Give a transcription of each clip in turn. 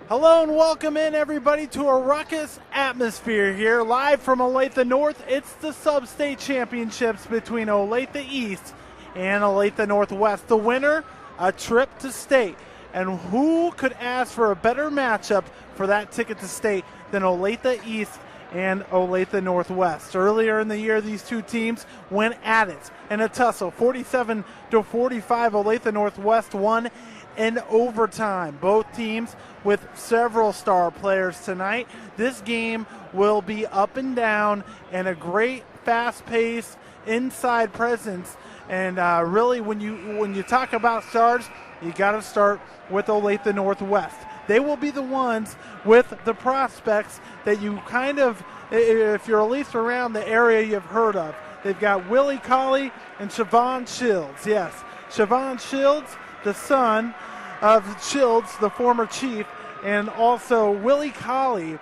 Hello and welcome in everybody to a ruckus atmosphere here live from Olathe North. It's the sub-state championships between Olathe East and Olathe Northwest. The winner, a trip to state. And who could ask for a better matchup for that ticket to state than Olathe East and Olathe Northwest? Earlier in the year, these two teams went at it in a tussle. 47-45, Olathe Northwest won in overtime. Both teams with several star players tonight. This game will be up and down and a great fast-paced inside presence. And really, when you talk about stars, you got to start with Olathe Northwest. They will be the ones with the prospects that you kind of, if you're at least around the area, you've heard of. They've got Willie Colley and Siobhan Shields. Yes, Siobhan Shields, the son of Shields, the former chief, and also Willie Colley,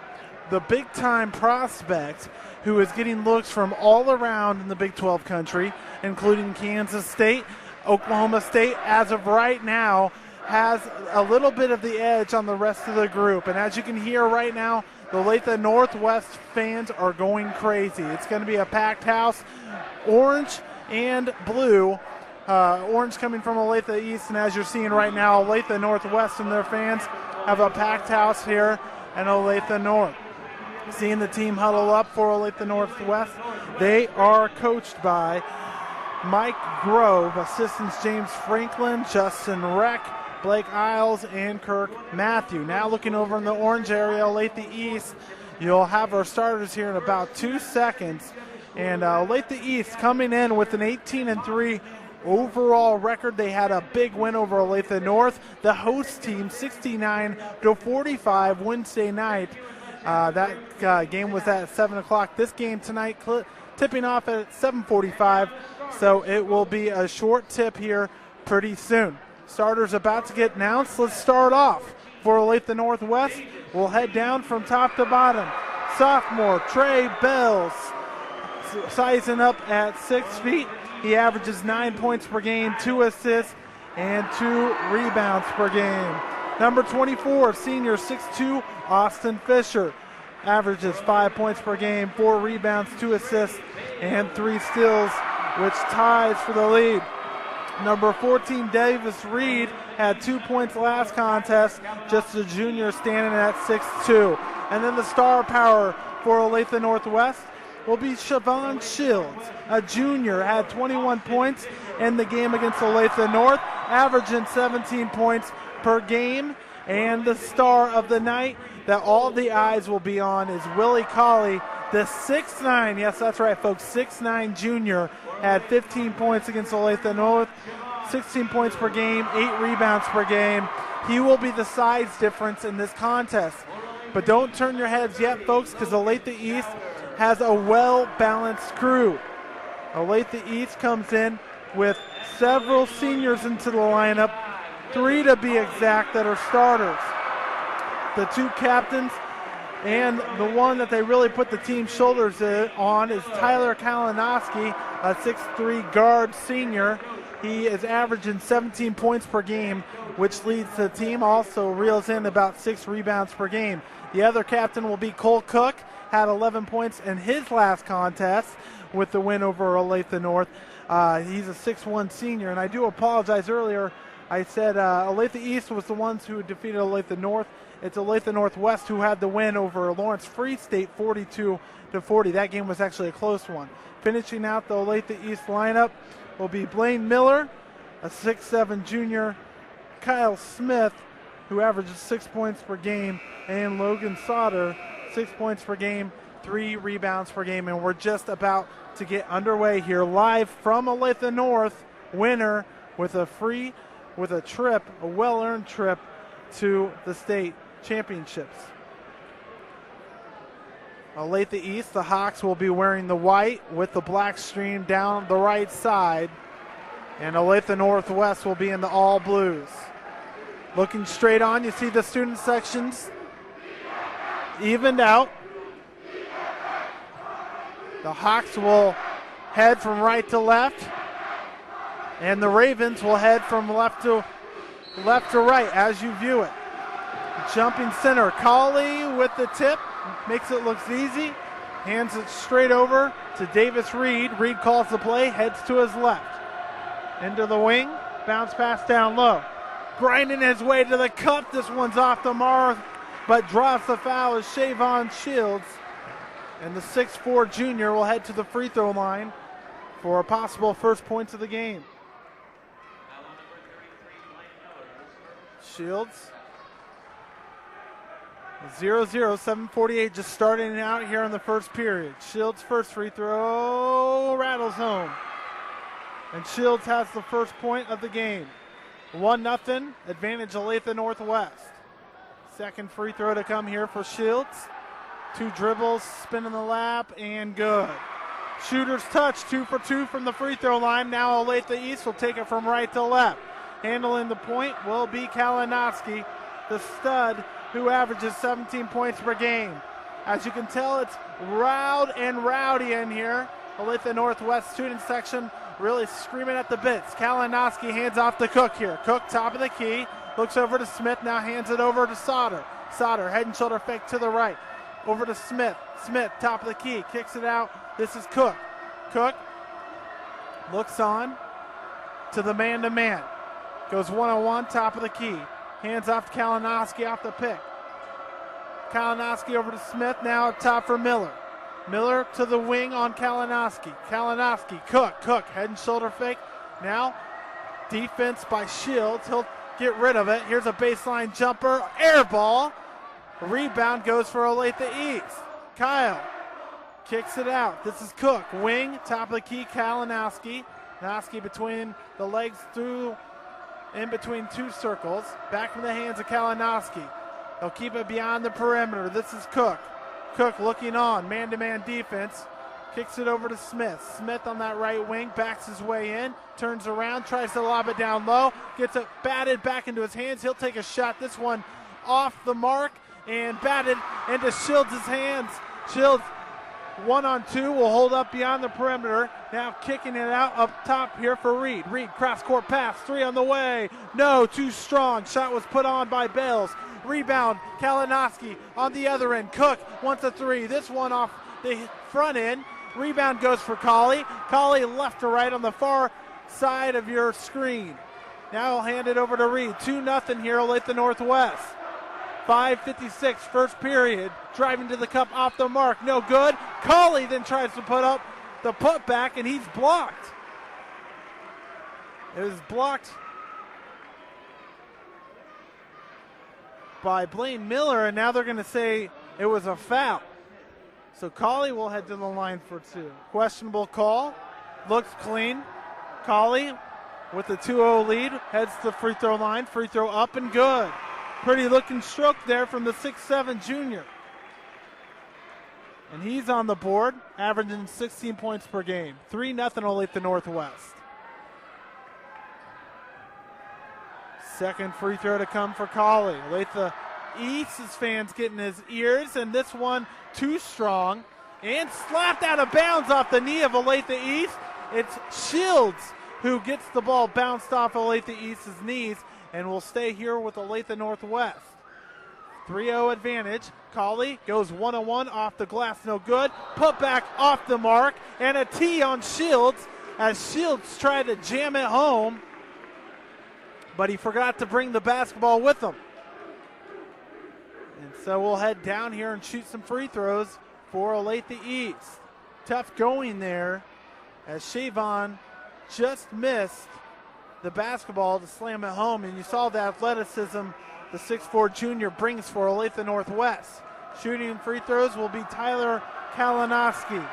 the big-time prospect who is getting looks from all around in the Big 12 country, including Kansas State. Oklahoma State, as of right now, has a little bit of the edge on the rest of the group. And as you can hear right now, the Olathe Northwest fans are going crazy. It's going to be a packed house, orange and blue. Orange coming from Olathe East, and as you're seeing right now, Olathe Northwest and their fans have a packed house here in Olathe North. Seeing the team huddle up for Olathe Northwest, they are coached by Mike Grove, assistants James Franklin, Justin Reck, Blake Isles, and Kirk Matthew. Now looking over in the orange area, Olathe East, you'll have our starters here in about 2 seconds. And Olathe East coming in with an 18-3 overall record. They had a big win over Olathe North, the host team, 69-45 Wednesday night. That game was at 7 o'clock. This game tonight tipping off at 7:45, so it will be a short tip here pretty soon. Starters about to get announced. Let's start off for Olathe Northwest. We'll head down from top to bottom. Sophomore Trey Bells, sizing up at 6 feet. He averages 9 points per game, 2 assists, and 2 rebounds per game. Number 24, senior 6'2", Austin Fisher, averages 5 points per game, 4 rebounds, 2 assists, and 3 steals, which ties for the lead. Number 14, Davis Reed, had 2 points last contest, just a junior standing at 6'2". And then the star power for Olathe Northwest will be Siobhan Shields, a junior, had 21 points in the game against Olathe North, averaging 17 points per game. And the star of the night that all the eyes will be on is Willie Colley, the 6'9", yes, that's right, folks, 6'9" junior, had 15 points against Olathe North, 16 points per game, 8 rebounds per game. He will be the size difference in this contest. But don't turn your heads yet, folks, because Olathe East has a well-balanced crew. Olathe East comes in with several seniors into the lineup, 3 to be exact that are starters. The 2 captains and the one that they really put the team's shoulders on is Tyler Kalinowski, a 6'3" guard senior. He is averaging 17 points per game, which leads the team, also reels in about 6 rebounds per game. The other captain will be Cole Cook, had 11 points in his last contest with the win over Olathe North. He's a 6'1" senior, and I do apologize earlier. I said Olathe East was the ones who defeated Olathe North. It's Olathe Northwest who had the win over Lawrence Free State 42-40. That game was actually a close one. Finishing out the Olathe East lineup will be Blaine Miller, a 6'7" junior, Kyle Smith, who averages 6 points per game, and Logan Sauter, 6 points per game, 3 rebounds per game. And we're just about to get underway here live from Olathe North. Winner with a trip, a well-earned trip to the state championships. Olathe East, the Hawks will be wearing the white with the black stream down the right side. And Olathe Northwest will be in the all blues. Looking straight on, you see the student sections evened out. The Hawks will head from right to left, and the Ravens will head from left to right as you view it. Jumping center, Colley with the tip, makes it look easy, hands it straight over to Davis Reed. Reed calls the play, heads to his left. Into the wing, bounce pass down low. Grinding his way to the cup, this one's off the mark, but drops the foul as Shavon Shields. And the 6'4 junior will head to the free throw line for a possible first points of the game. Shields. 0-0, 7:48 just starting out here in the first period. Shields' first free throw rattles home. And Shields has the first point of the game. 1-0, advantage Olathe Northwest. Second free throw to come here for Shields. 2 dribbles, spin in the lap, and good. Shooter's touch, 2 for 2 from the free throw line. Now Olathe East will take it from right to left. Handling the point will be Kalinowski, the stud who averages 17 points per game. As you can tell, it's loud and rowdy in here. Olathe Northwest student section really screaming at the bits. Kalinowski hands off to Cook here. Cook, top of the key, looks over to Smith, now hands it over to Sauter. Sauter, head and shoulder fake to the right. Over to Smith. Smith, top of the key, kicks it out. This is Cook. Cook looks on to the man-to-man. Goes one-on-one, top of the key. Hands off to Kalinowski off the pick. Kalinowski over to Smith, now up top for Miller. Miller to the wing on Kalinowski. Kalinowski, Cook, head and shoulder fake. Now, defense by Shields. He'll get rid of it. Here's a baseline jumper, air ball. Rebound goes for Olathe East. Kyle kicks it out. This is Cook, wing, top of the key, Kalinowski. Kalinowski between the legs through, in between 2 circles. Back from the hands of Kalinowski. He'll keep it beyond the perimeter. This is Cook. Cook looking on, man-to-man defense. Kicks it over to Smith. Smith on that right wing, backs his way in, turns around, tries to lob it down low, gets it batted back into his hands. He'll take a shot. This one off the mark and batted into Shields' hands. Shields 1-on-2 will hold up beyond the perimeter. Now kicking it out up top here for Reed. Reed cross-court pass, 3 on the way. No, too strong. Shot was put on by Bales. Rebound, Kalinowski on the other end. Cook wants a 3. This one off the front end. Rebound goes for Colley. Colley left to right on the far side of your screen. Now he'll hand it over to Reed. 2-0 here, Olathe Northwest. 5:56, first period. Driving to the cup off the mark. No good. Colley then tries to put up the putback, and he's blocked. It was blocked by Blaine Miller, and now they're going to say it was a foul. So Colley will head to the line for 2. Questionable call. Looks clean. Colley with the 2-0 lead heads to the free throw line. Free throw up and good. Pretty looking stroke there from the 6'7 junior. And he's on the board, averaging 16 points per game. 3-0 Olathe Northwest. Second free throw to come for Colley. Olathe East's fans getting his ears, and this one too strong and slapped out of bounds off the knee of Olathe East. It's Shields who gets the ball bounced off Olathe East's knees and will stay here with Olathe Northwest. 3-0 advantage. Colley goes 1-on-1 off the glass, no good. Put back off the mark, and a tee on Shields as Shields tried to jam it home, but he forgot to bring the basketball with him. And so we'll head down here and shoot some free throws for Olathe East. Tough going there as Shavon just missed the basketball to slam it home, and you saw the athleticism the 6'4 junior brings for Olathe Northwest. Shooting free throws will be Tyler Kalinowski.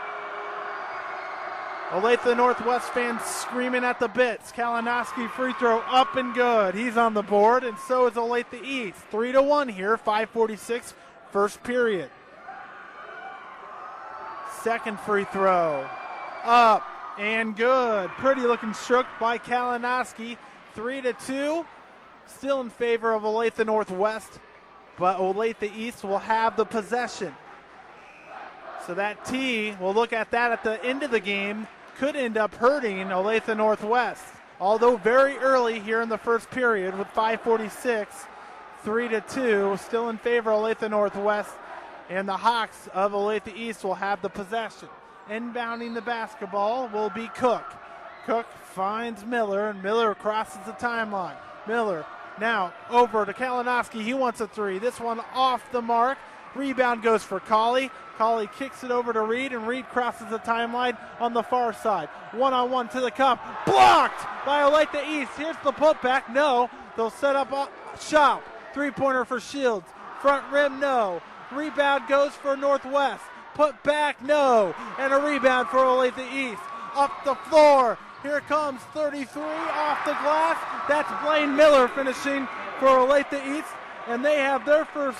Olathe Northwest fans screaming at the bits. Kalinowski free throw up and good. He's on the board, and so is Olathe East. 3-1 here, 5:46, first period. Second free throw, up and good. Pretty looking stroke by Kalinowski. 3-2, still in favor of Olathe Northwest, but Olathe East will have the possession. So that tee, we'll look at that at the end of the game, could end up hurting Olathe Northwest. Although very early here in the first period with 5:46, 3-2, still in favor of Olathe Northwest, and the Hawks of Olathe East will have the possession. Inbounding the basketball will be Cook. Cook finds Miller, and Miller crosses the timeline. Miller now over to Kalinowski. He wants a three. This one off the mark. Rebound goes for Colley. Colley kicks it over to Reed, and Reed crosses the timeline on the far side. One-on-one to the cup. Blocked by Olathe East. Here's the putback. No. They'll set up a shot. Three-pointer for Shields. Front rim, no. Rebound goes for Northwest. Put back, no. And a rebound for Olathe East. Up the floor. Here comes 33 off the glass. That's Blaine Miller finishing for Olathe East. And they have their first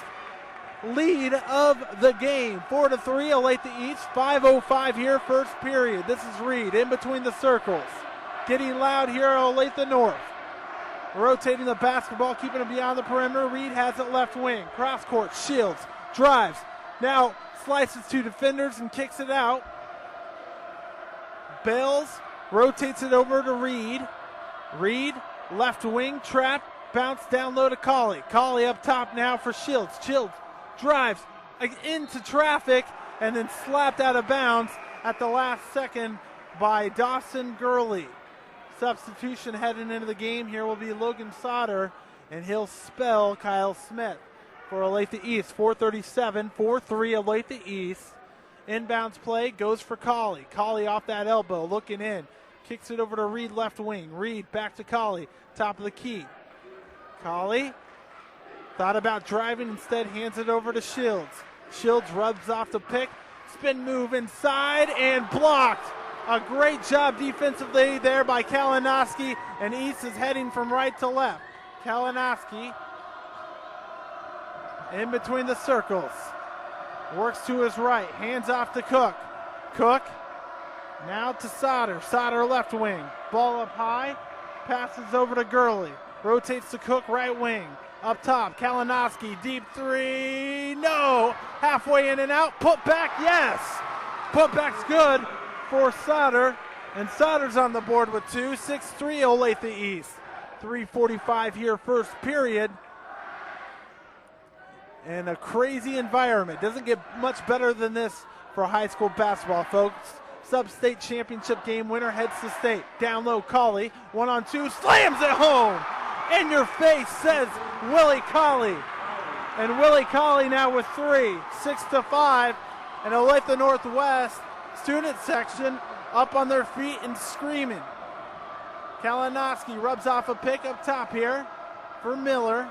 lead of the game. 4-3, Olathe East. 5:05 here, first period. This is Reed in between the circles. Getting loud here at Olathe North. Rotating the basketball, keeping it beyond the perimeter. Reed has it left wing. Cross court, Shields drives. Now slices two defenders and kicks it out. Bales rotates it over to Reed. Reed, left wing, trap, bounce down low to Colley. Colley up top now for Shields. Shields drives into traffic and then slapped out of bounds at the last second by Dawson Gurley. Substitution heading into the game here will be Logan Sauter, and he'll spell Kyle Smith for Olathe East. 4:37, 4-3 Olathe East. Inbounds play goes for Colley. Colley off that elbow, looking in. Kicks it over to Reed left wing. Reed back to Colley, top of the key. Colley thought about driving, instead hands it over to Shields. Shields rubs off the pick. Spin move inside and blocked. A great job defensively there by Kalinowski, and East is heading from right to left. Kalinowski in between the circles. Works to his right, hands off to Cook. Cook now to Sauter. Sauter left wing. Ball up high, passes over to Gurley. Rotates to Cook right wing. Up top, Kalinowski, deep three, no! Halfway in and out, put back, yes! Putback's good for Sauter, and Sauter's on the board with two. 6-3 Olathe East. 3:45 here, first period. And a crazy environment. Doesn't get much better than this for high school basketball, folks. Sub-state championship game winner heads to state. Down low, Colley, 1-on-2, slams it home! In your face, says Willie Colley. And Willie Colley now with three. 6-5. And Olathe Northwest student section up on their feet and screaming. Kalinowski rubs off a pick up top here for Miller.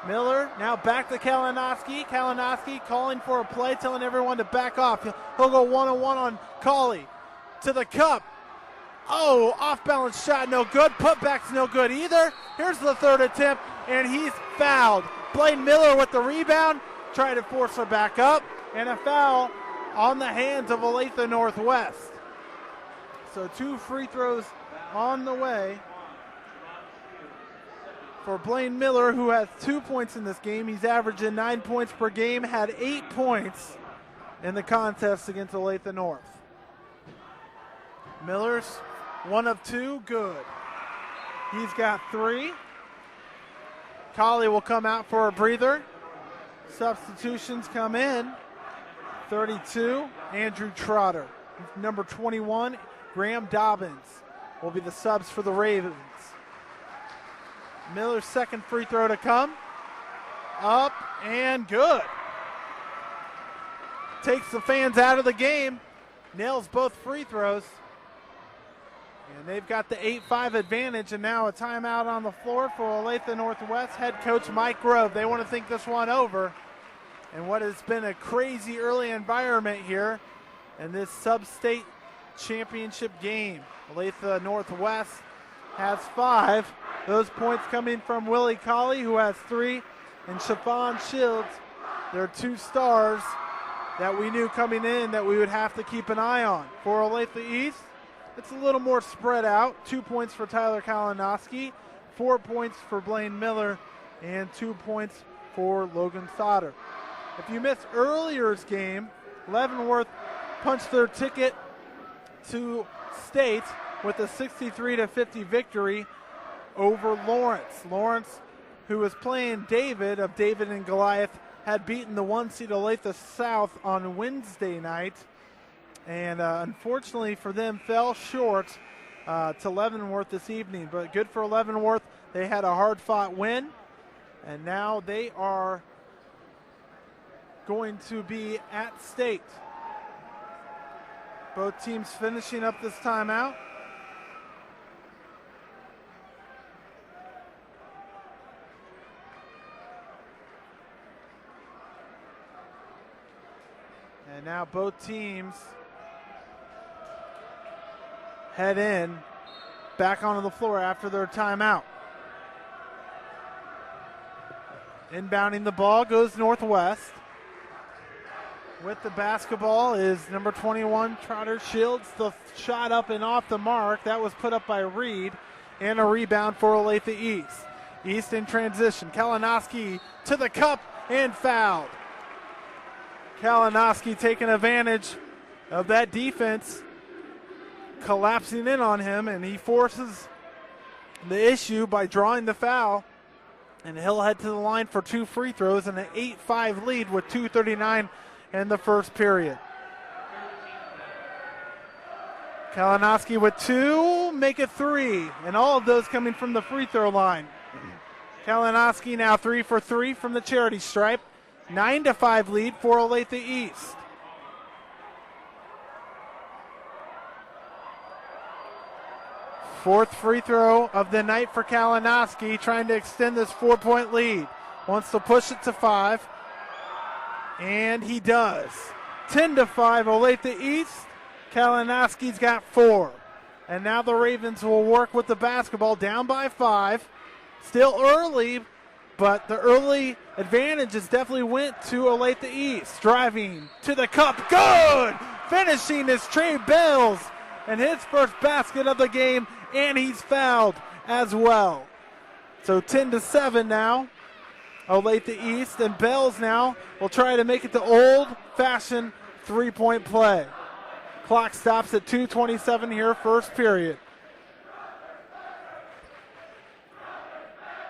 Miller now back to Kalinowski. Kalinowski calling for a play, telling everyone to back off. He'll go one-on-one on Colley. To the cup. Oh, off-balance shot, no good. Putback's no good either. Here's the third attempt, and he's fouled. Blaine Miller with the rebound, trying to force her back up, and a foul on the hands of Olathe Northwest. So two free throws on the way for Blaine Miller, who has 2 points in this game. He's averaging 9 points per game, had 8 points in the contest against Olathe North. Miller's 1 of 2, good. He's got 3. Colley will come out for a breather. Substitutions come in. 32, Andrew Trotter. Number 21, Graham Dobbins will be the subs for the Ravens. Miller's second free throw to come. Up and good. Takes the fans out of the game. Nails both free throws. And they've got the 8-5 advantage, and now a timeout on the floor for Olathe Northwest head coach Mike Grove. They want to think this one over. And what has been a crazy early environment here in this sub-state championship game. Olathe Northwest has 5. Those points coming from Willie Colley, who has 3, and Chiffon Shields. They're 2 stars that we knew coming in that we would have to keep an eye on. For Olathe East, it's a little more spread out. 2 points for Tyler Kalinowski, 4 points for Blaine Miller, and 2 points for Logan Sauter. If you missed earlier's game, Leavenworth punched their ticket to state with a 63-50 victory over Lawrence. Lawrence who was playing David of David and Goliath, had beaten the 1 seed Olathe South on Wednesday night, and unfortunately for them fell short to Leavenworth this evening. But good for Leavenworth. They had a hard-fought win, and now they are going to be at state. Both teams finishing up this timeout. And now both teams head in, back onto the floor after their timeout. Inbounding the ball goes Northwest. With the basketball is number 21, Trotter Shields. The shot up and off the mark. That was put up by Reed. And a rebound for Olathe East. East in transition. Kalinowski to the cup and fouled. Kalinowski taking advantage of that defense, collapsing in on him, and he forces the issue by drawing the foul. And he'll head to the line for 2 free throws and an 8-5 lead with 2:39 in the first period. Kalinowski with 2, make it 3, and all of those coming from the free throw line. Kalinowski now 3 for 3 from the charity stripe. 9-5 lead for Olathe East. Fourth free throw of the night for Kalinowski, trying to extend this 4-point lead. Wants to push it to 5. And he does. 10-5 Olathe East. Kalinowski's got 4. And now the Ravens will work with the basketball down by 5. Still early, but the early advantages definitely went to Olathe East. Driving to the cup. Good! Finishing is Trey Bells. And his first basket of the game, and he's fouled as well. So 10-7 now. Olathe East, and Bells now will try to make it the old-fashioned 3-point play. Clock stops at 2:27 here, first period.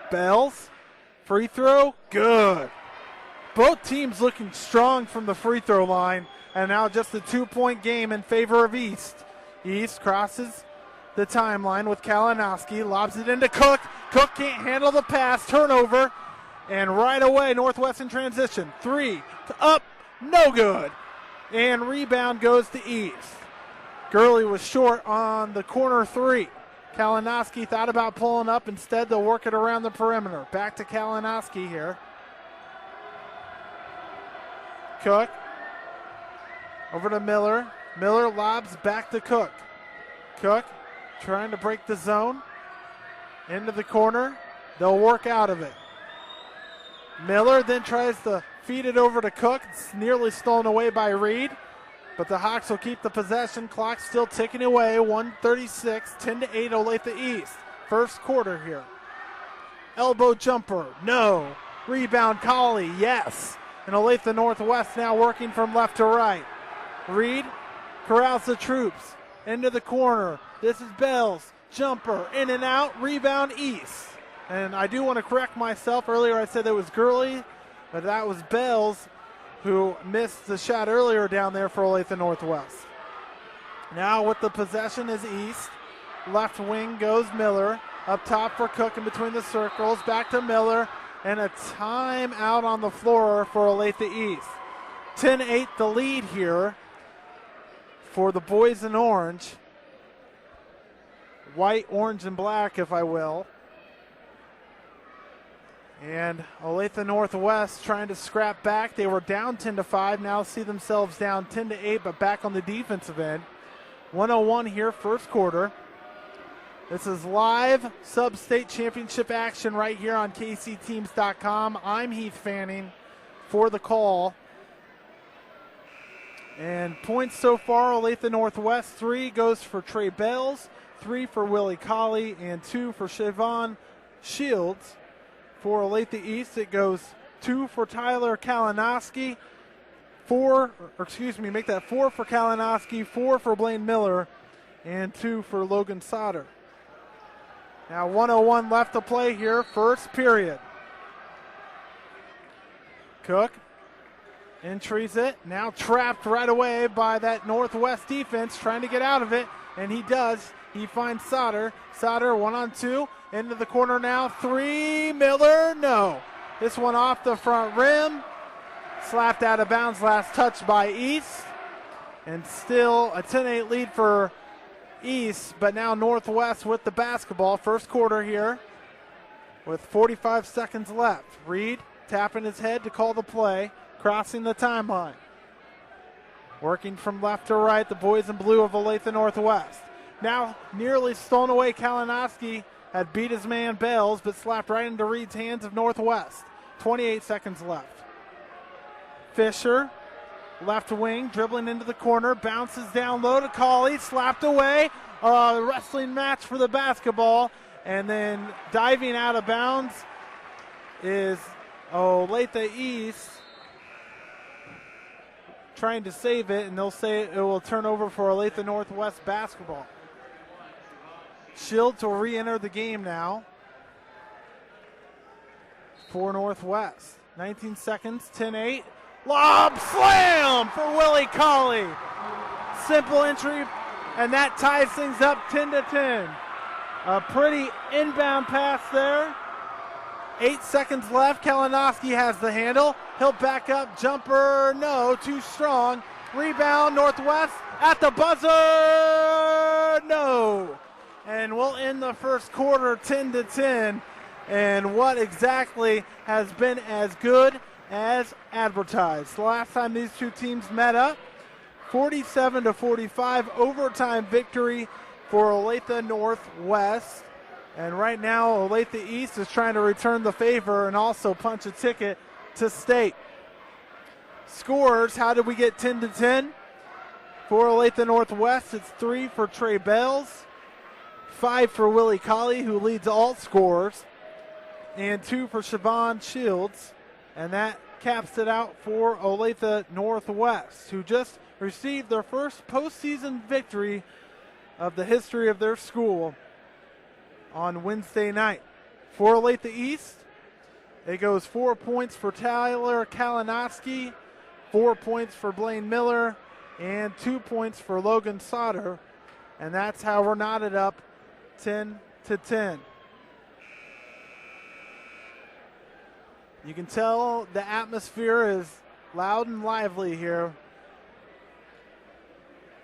Bells, free throw, good. Both teams looking strong from the free throw line, and now just a 2-point game in favor of East. East crosses the timeline with Kalinowski, lobs it into Cook. Cook can't handle the pass, turnover. And right away, Northwest in transition. 3, up, no good. And rebound goes to East. Gurley was short on the corner 3. Kalinowski thought about pulling up. Instead, they'll work it around the perimeter. Back to Kalinowski here. Cook. Over to Miller. Miller lobs back to Cook. Cook trying to break the zone. Into the corner. They'll work out of it. Miller then tries to feed it over to Cook. It's nearly stolen away by Reed, but the Hawks will keep the possession. Clock still ticking away. 1:36, 10-8 Olathe East. First quarter here. Elbow jumper, no. Rebound Colley, yes. And Olathe Northwest now working from left to right. Reed corrals the troops into the corner. This is Bells. Jumper, in and out. Rebound East. And I do want to correct myself. Earlier I said it was Gurley, but that was Bells who missed the shot earlier down there for Olathe Northwest. Now with the possession is East. Left wing goes Miller. Up top for Cook in between the circles. Back to Miller. And a timeout on the floor for Olathe East. 10-8 the lead here for the boys in orange. White, orange, and black, if I will. And Olathe Northwest trying to scrap back. They were down 10-5, now see themselves down 10-8, but back on the defensive end. 101 here, first quarter. This is live sub-state championship action right here on kcteams.com. I'm Heath Fanning for the call. And points so far, Olathe Northwest, 3 goes for Trey Bells, 3 for Willie Colley, and 2 for Siobhan Shields. For Olathe East, it goes 2 for Tyler Kalinowski, 4 for Kalinowski, 4 for Blaine Miller, and 2 for Logan Sauter. Now 1:01 left to play here, first period. Cook entries it. Now trapped right away by that Northwest defense, trying to get out of it, and he does. He finds Sauter. Sauter 1-on-2 into the corner now. 3. Miller, no. This one off the front rim. Slapped out of bounds, last touch by East. And still a 10-8 lead for East, but now Northwest with the basketball. First quarter here with 45 seconds left. Reed tapping his head to call the play, crossing the timeline. Working from left to right, the boys in blue of Olathe Northwest. Now nearly stolen away. Kalinowski had beat his man Bales, but slapped right into Reed's hands of Northwest. 28 seconds left. Fisher, left wing, dribbling into the corner, bounces down low to Colley, slapped away. Wrestling match for the basketball, and then diving out of bounds is Olathe East, trying to save it, and they'll say it will turn over for Olathe Northwest basketball. Shields will re-enter the game now for Northwest. 19 seconds, 10-8. Lob slam for Willie Colley. Simple entry, and that ties things up 10-10. A pretty inbound pass there. 8 seconds left. Kalinowski has the handle. He'll back up. Jumper, no, too strong. Rebound, Northwest at the buzzer, no. And we'll end the first quarter 10-10. And what exactly has been as good as advertised? The last time these two teams met up, 47-45 overtime victory for Olathe Northwest. And right now, Olathe East is trying to return the favor and also punch a ticket to state. Scores, how did we get 10-10? For Olathe Northwest, it's 3 for Trey Bales, 5 for Willie Colley, who leads all scores, and 2 for Siobhan Shields. And that caps it out for Olathe Northwest, who just received their first postseason victory of the history of their school on Wednesday night. For Olathe East, it goes 4 points for Tyler Kalinowski, 4 points for Blaine Miller, and 2 points for Logan Sauter. And that's how we're knotted up 10-10. You can tell the atmosphere is loud and lively here.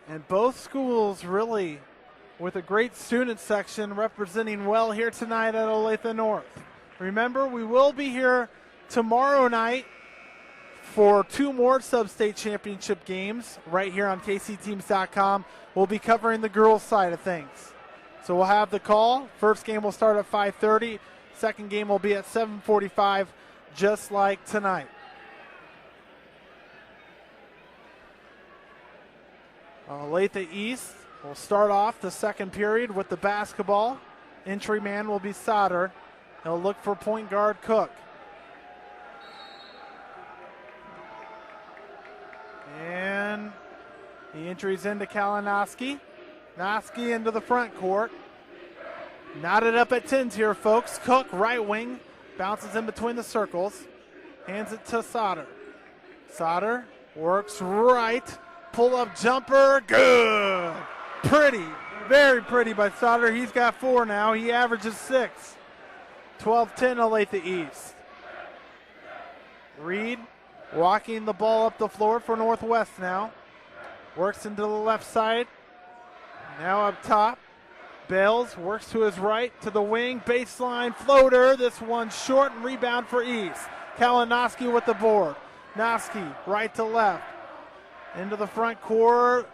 And both schools really with a great student section representing well here tonight at Olathe North. Remember, we will be here tomorrow night for 2 more sub-state championship games right here on kcteams.com. We'll be covering the girls' side of things. So we'll have the call. First game will start at 5:30. Second game will be at 7:45, just like tonight. Olathe East will start off the second period with the basketball. Entry man will be Sauter. He'll look for point guard Cook. And he entries into Kalinowski. Noski into the front court. Knotted up at 10s here, folks. Cook, right wing, bounces in between the circles. Hands it to Sauter. Sauter works right. Pull-up jumper, good. Pretty, very pretty by Sauter. He's got 4 now. He averages 6. 12-10 Olathe East. Reed walking the ball up the floor for Northwest now. Works into the left side. Now up top. Bales works to his right, to the wing. Baseline floater. This one short and rebound for East. Kalinowski with the board. Noski right to left. Into the front court.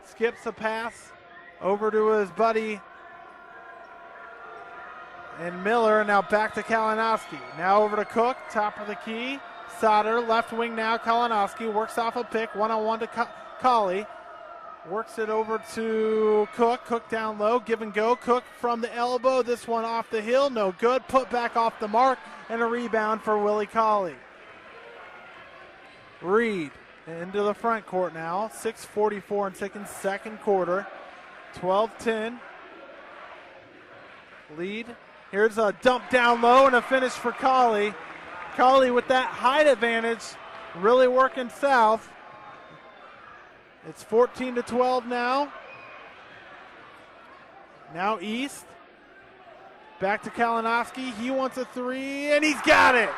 Skips a pass over to his buddy and Miller. Now back to Kalinowski. Now over to Cook, top of the key. Sauter, left wing now. Kalinowski works off a pick, 1-on-1 to Colley. Works it over to Cook. Cook down low, give and go. Cook from the elbow. This one off the heel, no good. Put back off the mark, and a rebound for Willie Colley. Reed into the front court now. 6:44 and taking second quarter. 12-10. Lead. Here's a dump down low and a finish for Colley. Colley with that height advantage, really working south. It's 14-12 now. Now East. Back to Kalinowski. He wants a three, and he's got it.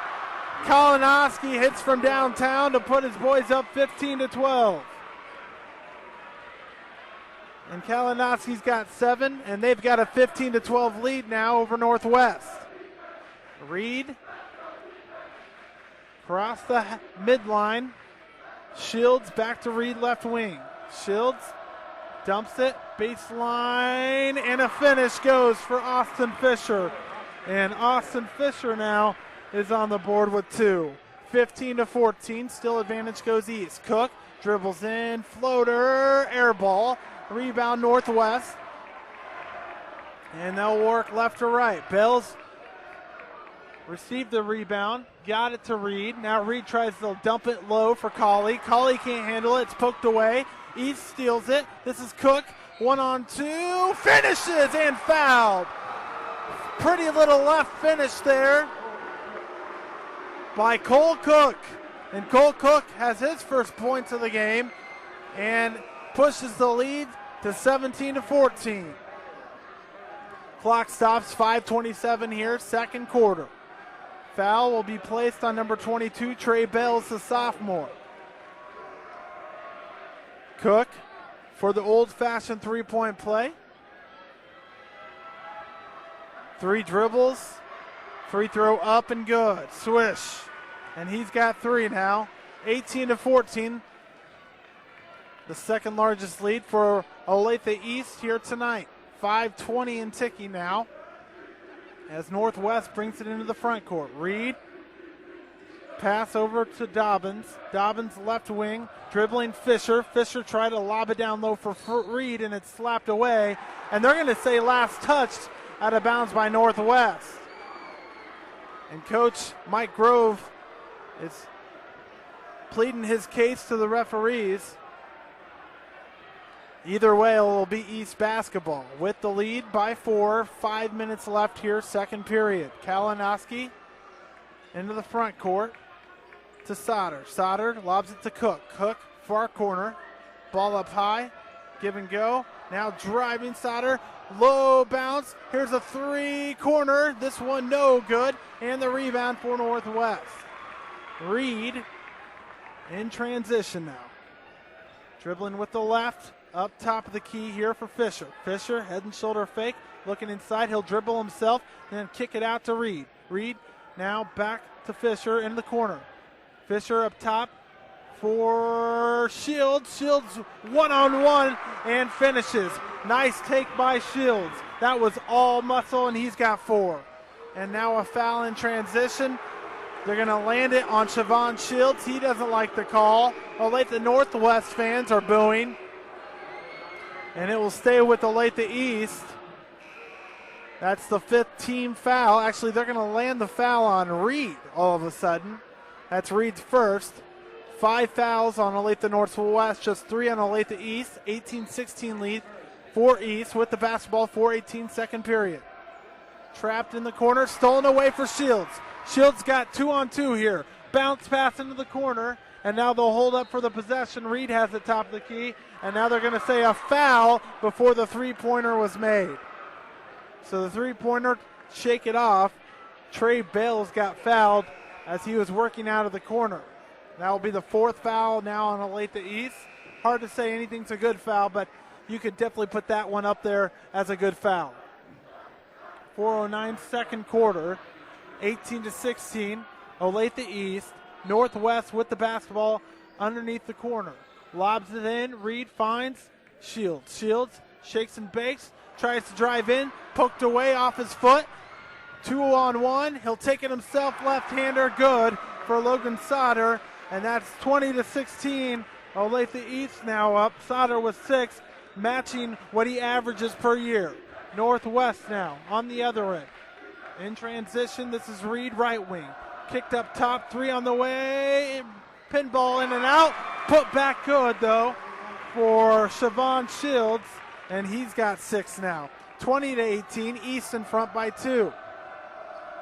Kalinowski hits from downtown to put his boys up 15-12. And Kalinowski's got 7, and they've got a 15-12 lead now over Northwest. Reed across the midline. Shields back to Reed left wing. Shields dumps it, baseline, and a finish goes for Austin Fisher. And Austin Fisher now is on the board with 2. 15-14, still advantage goes East. Cook dribbles in, floater, air ball, rebound Northwest. And they'll work left to right. Bells received the rebound, got it to Reed. Now Reed tries to dump it low for Colley. Colley can't handle it, it's poked away. East steals it. This is Cook, 1-on-2, finishes and fouled. Pretty little left finish there by Cole Cook. And Cole Cook has his first points of the game and pushes the lead to 17-14. Clock stops, 5:27 here, second quarter. Foul will be placed on number 22, Trey Bells, the sophomore. Cook for the old-fashioned three-point play. 3 dribbles, free throw up and good. Swish. And he's got 3 now. 18-14. The second largest lead for Olathe East here tonight. 5:20 and ticking now as Northwest brings it into the front court. Reed, pass over to Dobbins. Dobbins left wing, dribbling Fisher. Fisher tried to lob it down low for Reed, and it's slapped away. And they're going to say last touched, out of bounds by Northwest. And Coach Mike Grove is pleading his case to the referees. Either way, it will be East basketball with the lead by 4. 5 minutes left here, second period. Kalinowski into the front court to Sauter. Sauter lobs it to Cook. Cook, far corner. Ball up high. Give and go. Now driving Sauter. Low bounce. Here's a 3 corner. This one no good. And the rebound for Northwest. Reed in transition now. Dribbling with the left. Up top of the key here for Fisher. Fisher, head and shoulder fake, looking inside. He'll dribble himself, then kick it out to Reed. Reed now back to Fisher in the corner. Fisher up top for Shields. Shields 1-on-1 and finishes. Nice take by Shields. That was all muscle, and he's got 4. And now a foul in transition. They're going to land it on Siobhan Shields. He doesn't like the call. Olathe Northwest fans are booing. And it will stay with Olathe East. That's the 5th team foul. Actually, they're going to land the foul on Reed all of a sudden. That's Reed's first. 5 fouls on Olathe Northwest, just 3 on Olathe East. 18-16 lead for East with the basketball, 4:18 second period. Trapped in the corner, stolen away for Shields. Shields got 2-on-2 here. Bounce pass into the corner, and now they'll hold up for the possession. Reed has the top of the key, and now they're going to say a foul before the three-pointer was made. So the three-pointer, shake it off. Trey Bales got fouled as he was working out of the corner. That will be the 4th foul now on Olathe East. Hard to say anything's a good foul, but you could definitely put that one up there as a good foul. 4:09 second quarter, 18-16, Olathe East. Northwest with the basketball underneath the corner. Lobs it in. Reed finds Shields. Shields shakes and bakes. Tries to drive in. Poked away off his foot. 2-on-1. He'll take it himself. Left-hander good for Logan Sauter. And that's 20-16. Olathe East now up. Sauter with 6, matching what he averages per year. Northwest now on the other end. In transition, this is Reed, right wing. Kicked up top, 3 on the way. Pinball in and out. Put back good, though, for Siobhan Shields. And he's got 6 now. 20-18, East in front by 2.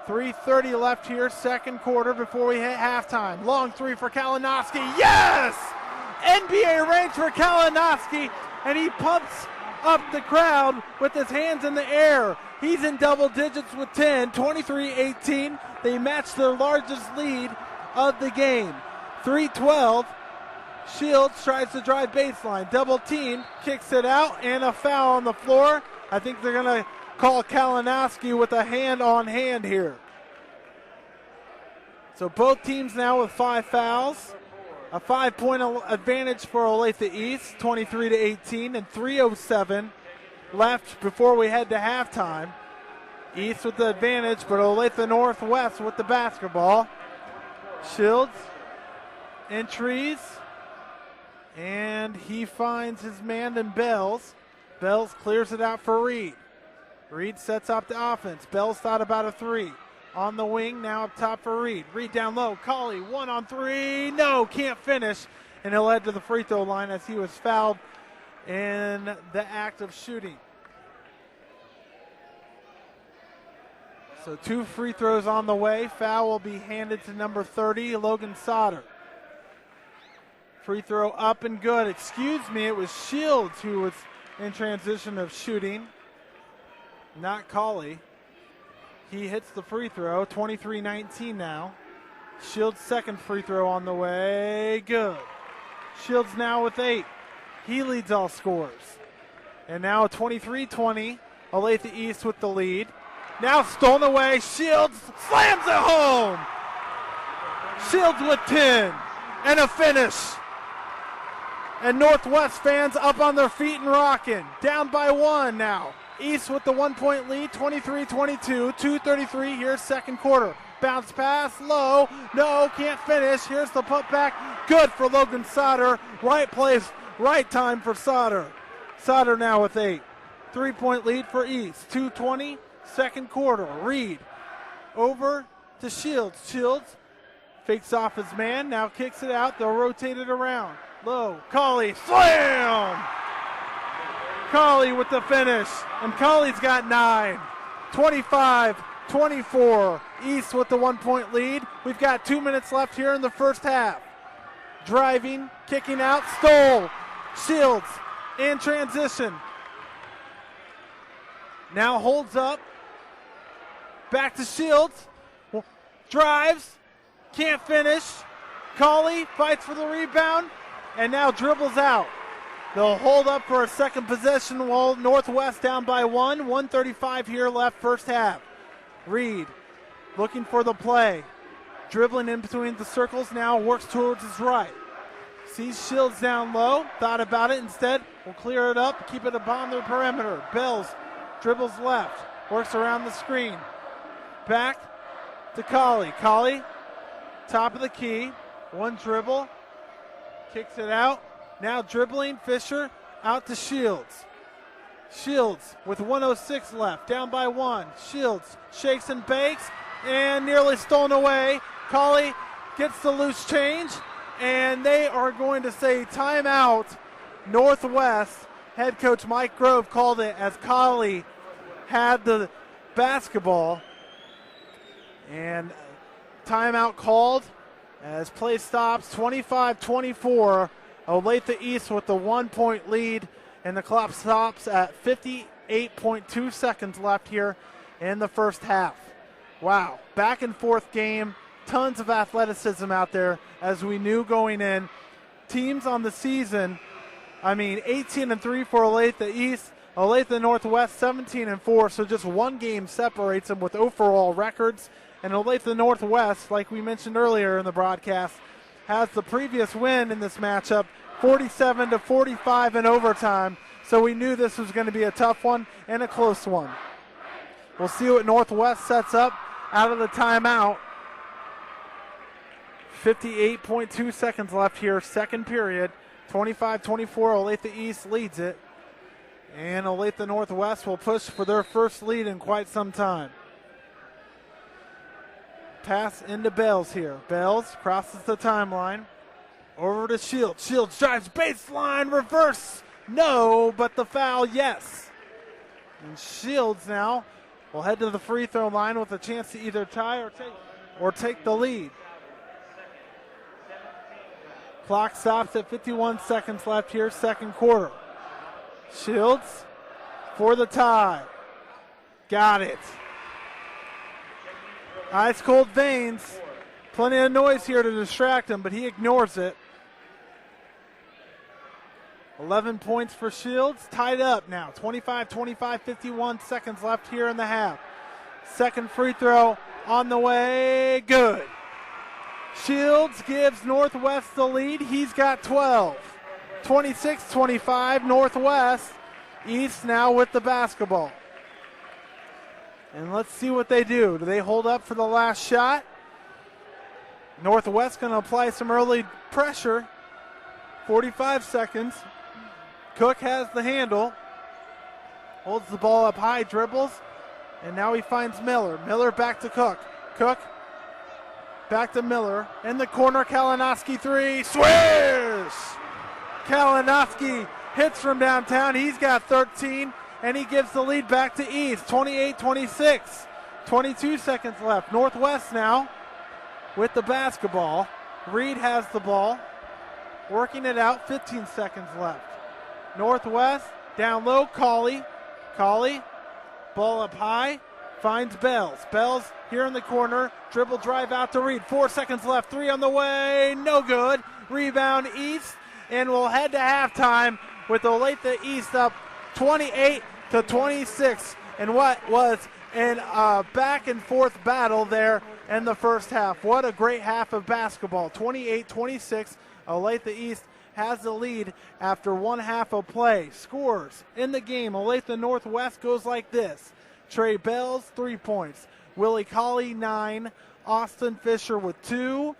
3:30 left here, second quarter before we hit halftime. Long three for Kalinowski. Yes! NBA range for Kalinowski, and he pumps up the crowd with his hands in the air. He's in double digits with 10, 23-18. They match their largest lead of the game. 3:12. Shields tries to drive baseline. Double team, kicks it out, and a foul on the floor. I think they're going to call Kalinowski with a hand-on-hand here. So both teams now with 5 fouls. A 5-point advantage for Olathe East, 23-18, and 3:07 left before we head to halftime. East with the advantage, but Olathe Northwest with the basketball. Shields entries, and he finds his man in Bells. Bells clears it out for Reed. Reed sets up the offense. Bells thought about a three. On the wing, now up top for Reed. Reed down low. Colley, 1-on-3. No, can't finish. And he'll head to the free throw line as he was fouled in the act of shooting. So 2 free throws on the way. Foul will be handed to number 30, Logan Sauter. Free throw up and good. Excuse me, it was Shields who was in transition of shooting, not Colley. He hits the free throw, 23-19 now. Shields' second free throw on the way, good. Shields now with 8. He leads all scorers. And now 23-20, Olathe East with the lead. Now stolen away, Shields slams it home. Shields with 10 and a finish. And Northwest fans up on their feet and rocking. Down by 1 now. East with the 1-point lead, 23-22, 2:33 here, second quarter. Bounce pass, low, no, can't finish. Here's the putback, good for Logan Sauter. Right place, right time for Sauter. Sauter now with 8. 3-point lead for East, 2:20, second quarter. Reed over to Shields. Shields fakes off his man, now kicks it out. They'll rotate it around. Low, Colley, slam! Colley with the finish, and Colley's got 9. 25-24, East with the 1-point lead. We've got 2 minutes left here in the first half. Driving, kicking out, stole. Shields in transition. Now holds up. Back to Shields. Drives, can't finish. Colley fights for the rebound, and now dribbles out. They'll hold up for a second possession while Northwest down by 1. 1:35 here left first half. Reed looking for the play. Dribbling in between the circles now, works towards his right. Sees Shields down low, thought about it instead. Will clear it up, keep it upon the perimeter. Bells dribbles left, works around the screen. Back to Colley. Colley, top of the key, 1 dribble, kicks it out. Now dribbling, Fisher out to Shields. Shields with 1:06 left, down by 1. Shields shakes and bakes, and nearly stolen away. Colley gets the loose change, and they are going to say timeout. Northwest head coach Mike Grove called it as Colley had the basketball. And timeout called as play stops, 25-24. Olathe East with the 1-point lead, and the clock stops at 58.2 seconds left here in the first half. Wow, back and forth game, tons of athleticism out there as we knew going in. Teams on the season, 18-3 for Olathe East, Olathe Northwest 17-4, so just one game separates them with overall records. And Olathe Northwest, like we mentioned earlier in the broadcast, has the previous win in this matchup, 47-45 in overtime. So we knew this was going to be a tough one and a close one. We'll see what Northwest sets up out of the timeout. 58.2 seconds left here, second period. 25-24, Olathe East leads it. And Olathe Northwest will push for their first lead in quite some time. Pass into Bells here. Bells crosses the timeline. Over to Shields. Shields drives baseline, reverse. No, but the foul, yes. And Shields now will head to the free throw line with a chance to either tie or take the lead. Clock stops at 51 seconds left here, second quarter. Shields for the tie. Got it. Ice cold veins. Plenty of noise here to distract him, but he ignores it. 11 points for Shields. Tied up now. 25-25, 51 seconds left here in the half. Second free throw on the way. Good. Shields gives Northwest the lead. He's got 12. 26-25 Northwest. East now with the basketball. And let's see what they do. Do they hold up for the last shot? Northwest going to apply some early pressure. 45 seconds. Cook has the handle. Holds the ball up high, dribbles. And now he finds Miller. Miller back to Cook. Cook back to Miller. In the corner, Kalinowski three. Swears! Kalinowski hits from downtown. He's got 13. And he gives the lead back to East. 28-26. 22 seconds left. Northwest now with the basketball. Reed has the ball. Working it out. 15 seconds left. Northwest down low. Cauley. Ball up high. Finds Bells. Bells here in the corner. Dribble drive out to Reed. 4 seconds left. Three on the way. No good. Rebound East. And we'll head to halftime with Olathe East up 28-26 in what was in a back and forth battle there in the first half. What a great half of basketball. 28-26. Olathe East has the lead after one half of play. Scores in the game. Olathe Northwest goes like this. Trey Bells, 3 points. Willie Colley, 9. Austin Fisher with 2.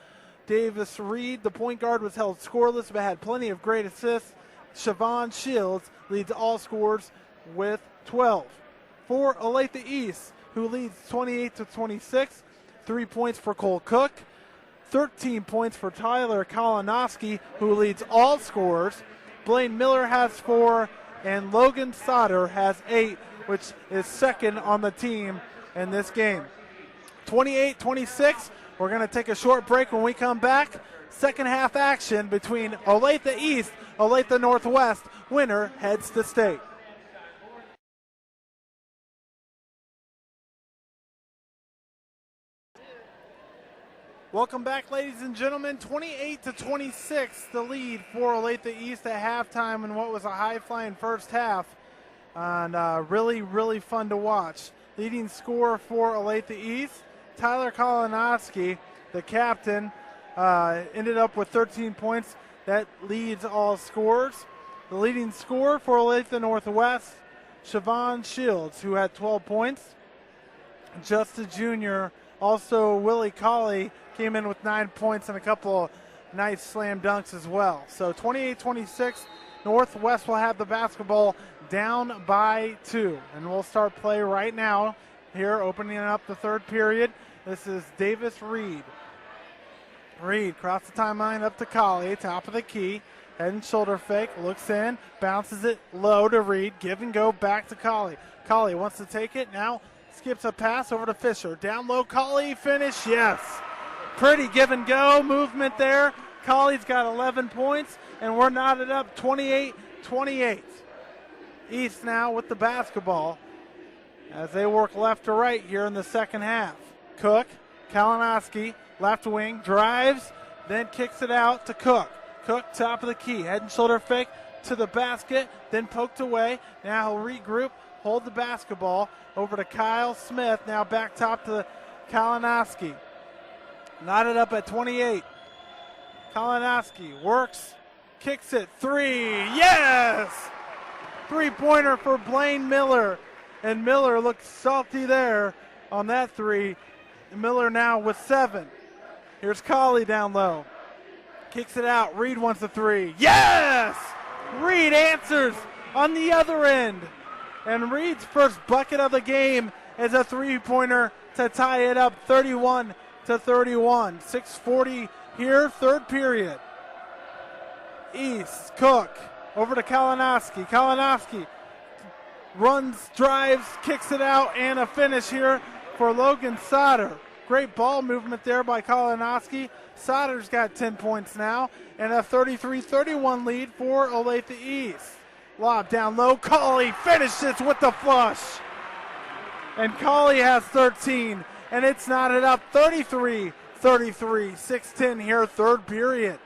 Davis Reed, the point guard, was held scoreless but had plenty of great assists. Siobhan Shields leads all scores with 12. For Olathe East, who leads 28-26, 3 points for Cole Cook, 13 points for Tyler Kalinowski, who leads all scores. Blaine Miller has 4, and Logan Sauter has 8, which is second on the team in this game. 28-26, we're going to take a short break. When we come back, second half action between Olathe East, Olathe Northwest. Winner heads to state. Welcome back, ladies and gentlemen. 28-26, the lead for Olathe East at halftime in what was a high-flying first half. And really, really fun to watch. Leading scorer for Olathe East, Tyler Kalinowski, the captain, ended up with 13 points. That leads all scores. The leading scorer for Olathe Northwest, Siobhan Shields, who had 12 points. Just a junior. Also, Willie Colley came in with 9 points and a couple of nice slam dunks as well. So 28-26, Northwest will have the basketball down by 2. And we'll start play right now here, opening up the third period. This is Davis Reed. Reed across the timeline up to Colley, top of the key. Head and shoulder fake, looks in, bounces it low to Reed. Give and go back to Colley. Colley wants to take it, now skips a pass over to Fisher. Down low, Colley, finish, yes. Pretty give and go movement there. Colley's got 11 points, and we're knotted up 28-28. East now with the basketball as they work left to right here in the second half. Cook, Kalinowski, left wing, drives, then kicks it out to Cook. Cook, top of the key, head and shoulder fake to the basket, then poked away. Now he'll regroup, hold the basketball over to Kyle Smith. Now back top to Kalinowski. Knotted up at 28. Kalinowski works, kicks it, 3, yes! Three-pointer for Blaine Miller. And Miller looks salty there on that 3. Miller now with 7. Here's Colley down low. Kicks it out. Reed wants the 3. Yes! Reed answers on the other end. And Reed's first bucket of the game is a three-pointer to tie it up 31-31. 6:40 here, third period. East, Cook, over to Kalinowski. Kalinowski runs, drives, kicks it out, and a finish here for Logan Sauter. Great ball movement there by Kalinowski. Sauter's got 10 points now, and a 33-31 lead for Olathe East. Lob down low, Colley finishes with the flush. And Colley has 13, and it's knotted up 33-33, 6:10 here, third period.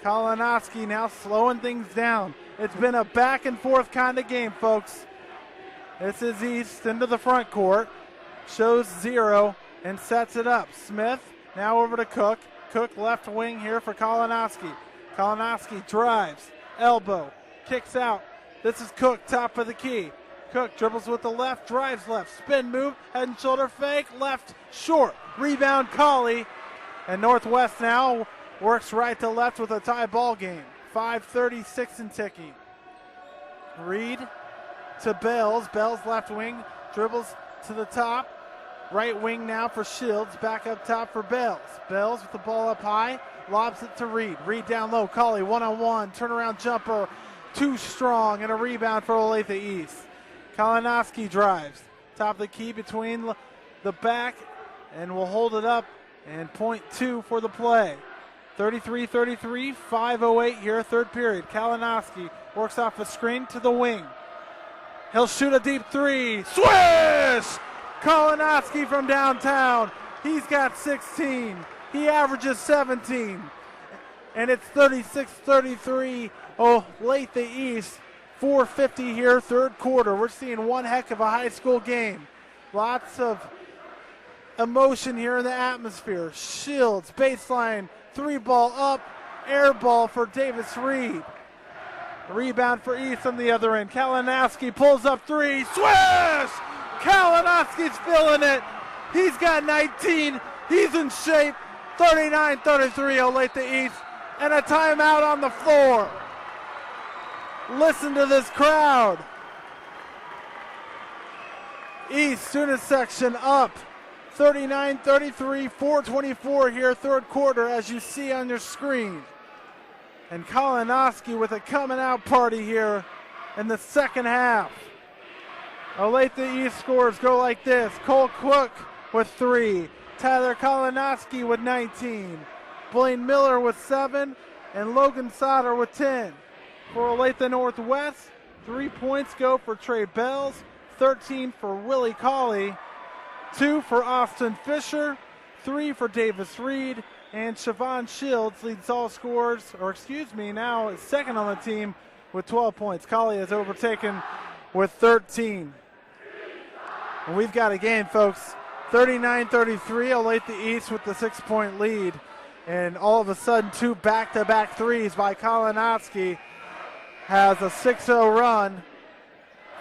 Kalinowski now slowing things down. It's been a back and forth kind of game, folks. This is East into the front court, shows 0 and sets it up. Smith now over to Cook. Cook left wing here for Kalinowski. Kalinowski drives, elbow, kicks out. This is Cook, top of the key. Cook dribbles with the left, drives left, spin move, head and shoulder fake, left, short. Rebound, Colley. And Northwest now works right to left with a tie ball game. 5:36 and ticking. Reed to Bells. Bells left wing, dribbles to the top. Right wing now for Shields, back up top for Bells. Bells with the ball up high, lobs it to Reed. Reed down low, Colley one-on-one, turnaround jumper, too strong, and a rebound for Olathe East. Kalinowski drives, top of the key between the back, and will hold it up, and point 2 for the play. 33-33, 5:08 here, third period. Kalinowski works off a screen to the wing. He'll shoot a deep three, swish! Kalinowski from downtown. He's got 16. He averages 17. And it's 36-33. Olathe East. 4:50 here, third quarter. We're seeing one heck of a high school game. Lots of emotion here in the atmosphere. Shields, baseline, 3-ball up, air ball for Davis Reed. Rebound for East on the other end. Kalinowski pulls up 3, swish! Kalinowski's feeling it. He's got 19. He's in shape. 39-33 Olathe East. And a timeout on the floor. Listen to this crowd. East student section up. 39-33, 4:24 here, third quarter, as you see on your screen. And Kalinowski with a coming out party here in the second half. Olathe East scores go like this. Cole Cook with 3. Tyler Kalinowski with 19. Blaine Miller with 7. And Logan Sauter with 10. For Olathe Northwest, 3 points go for Trey Bells. 13 for Willie Colley. 2 for Austin Fisher. 3 for Davis Reed. And Siobhan Shields leads all scorers, now is second on the team with 12 points. Colley has overtaken with 13. And we've got a game, folks. 39-33, Olathe East with the 6-point lead. And all of a sudden, 2 back-to-back threes by Kalinowski has a 6-0 run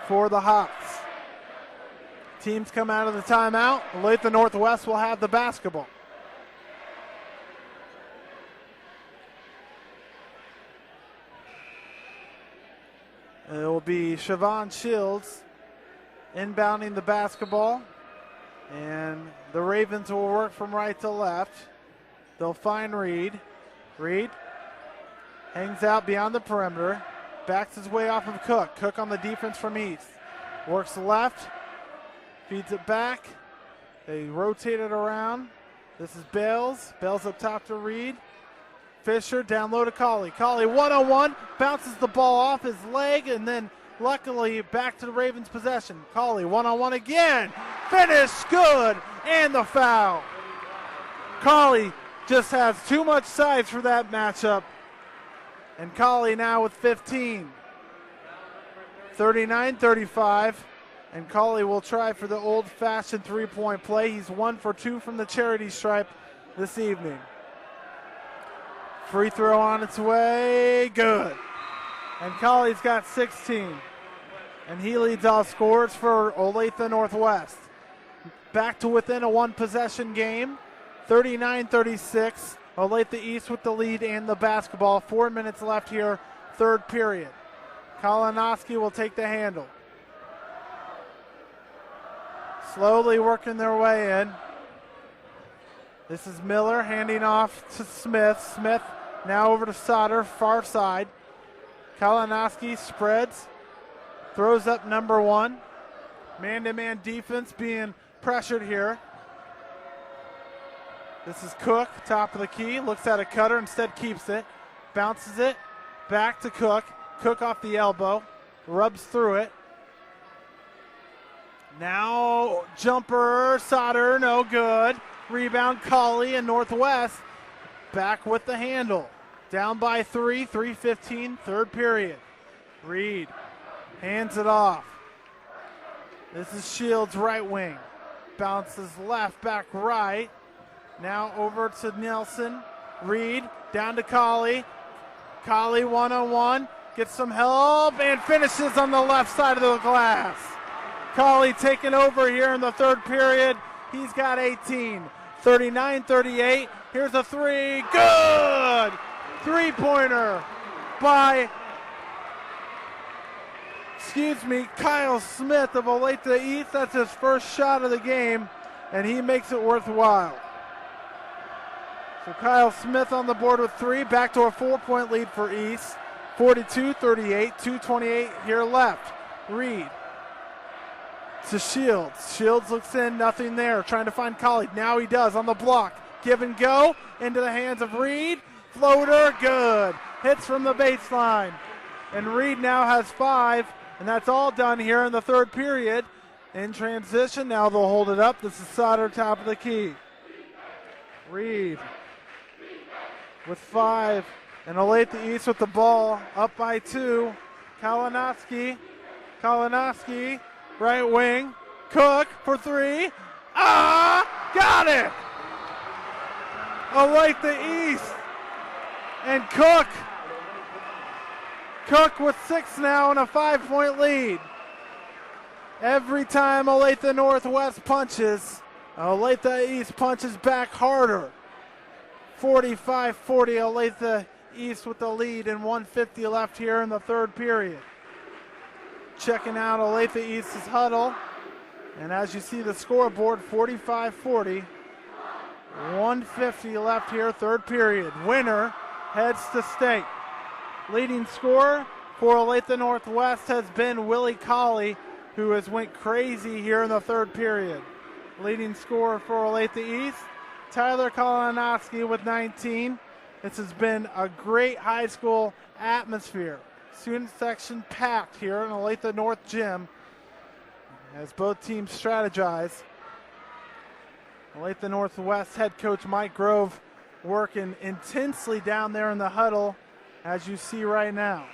for the Hawks. Teams come out of the timeout. Olathe Northwest will have the basketball. It will be Siobhan Shields inbounding the basketball. And the Ravens will work from right to left. They'll find Reed. Reed hangs out beyond the perimeter. Backs his way off of Cook. Cook on the defense from East. Works left. Feeds it back. They rotate it around. This is Bales. Bales up top to Reed. Fisher down low to Colley. Colley one-on-one, bounces the ball off his leg, and then luckily back to the Ravens' possession. Colley one-on-one again. Finish, good, and the foul. Colley just has too much size for that matchup. And Colley now with 15. 39-35. And Colley will try for the old-fashioned three-point play. He's 1 for 2 from the charity stripe this evening. Free throw on its way, good. And Colley's got 16. And he leads all scorers for Olathe Northwest. Back to within a one-possession game. 39-36. Olathe East with the lead and the basketball. 4 minutes left here, third period. Kalinowski will take the handle. Slowly working their way in. This is Miller handing off to Smith. Smith now over to Sauter, far side. Kalinowski spreads, throws up number 1. Man-to-man defense being pressured here. This is Cook, top of the key, looks at a cutter, instead keeps it. Bounces it, back to Cook. Cook off the elbow, rubs through it. Now jumper, Sauter, no good. Rebound, Colley and Northwest. Back with the handle. Down by 3, 3:15, third period. Reed hands it off. This is Shields, right wing. Bounces left, back right. Now over to Nelson. Reed down to Colley. Colley one-on-one. Gets some help and finishes on the left side of the glass. Colley taking over here in the third period. He's got 18. 39-38. Here's a three. Good! Three-pointer by, Kyle Smith of Olathe East. That's his first shot of the game, and he makes it worthwhile. So Kyle Smith on the board with three. Back to a 4-point lead for East. 42-38, 2:28 here left. Reed to Shields. Shields looks in, nothing there. Trying to find Colley. Now he does on the block. Give and go into the hands of Reed. Floater, good. Hits from the baseline. And Reed now has 5, and that's all done here in the third period. In transition, now they'll hold it up. This is Sauter, top of the key. Reed with 5, and Olathe East with the ball, up by 2. Kalinowski, right wing. Cook for 3. Got it! Olathe East. And Cook with 6 now and a 5-point lead. Every time Olathe Northwest punches, Olathe East punches back harder. 45-40, Olathe East with the lead and 1:50 left here in the third period. Checking out Olathe East's huddle. And as you see the scoreboard, 45-40. 1:50 left here, third period. Winner heads to state. Leading scorer for Olathe Northwest has been Willie Colley, who has went crazy here in the third period. Leading scorer for Olathe East, Tyler Kalinowski with 19. This has been a great high school atmosphere. Student section packed here in Olathe North Gym as both teams strategize. Olathe Northwest head coach Mike Grove working intensely down there in the huddle, as you see right now.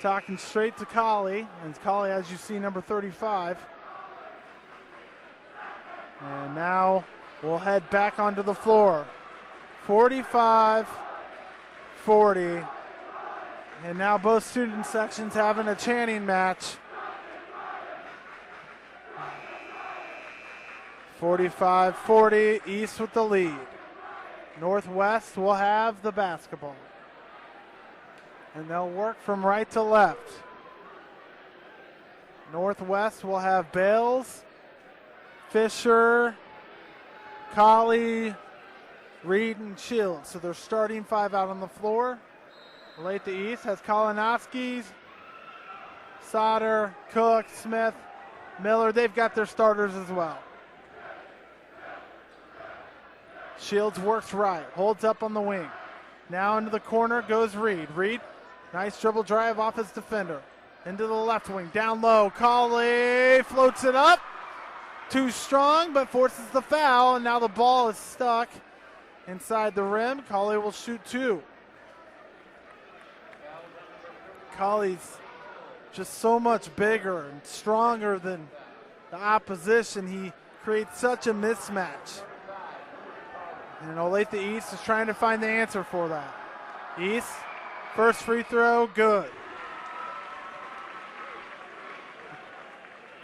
Talking straight to Colley, and Colley, as you see, number 35. And now we'll head back onto the floor. 45-40. And now both student sections having a chanting match. 45-40, East with the lead. Northwest will have the basketball. And they'll work from right to left. Northwest will have Bales, Fisher, Colley, Reed, and Shields. So they're starting 5 out on the floor. Olathe East has Kalinowski, Sauter, Cook, Smith, Miller. They've got their starters as well. Shields works right, holds up on the wing. Now into the corner goes Reed. Reed, nice dribble drive off his defender. Into the left wing, down low. Colley floats it up. Too strong, but forces the foul, and now the ball is stuck inside the rim. Colley will shoot 2. Colley's just so much bigger and stronger than the opposition. He creates such a mismatch. And Olathe East is trying to find the answer for that. East, first free throw, good.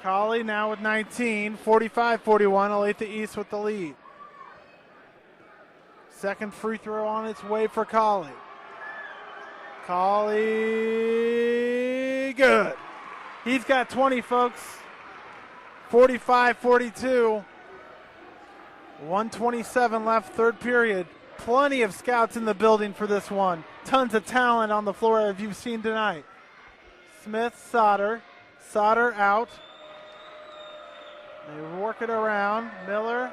Colley now with 19, 45-41, Olathe East with the lead. Second free throw on its way for Colley. Colley, good. He's got 20, folks. 45-42. 1:27 left, third period. Plenty of scouts in the building for this one. Tons of talent on the floor, as you've seen tonight. Smith, Sauter. Sauter out. They work it around. Miller,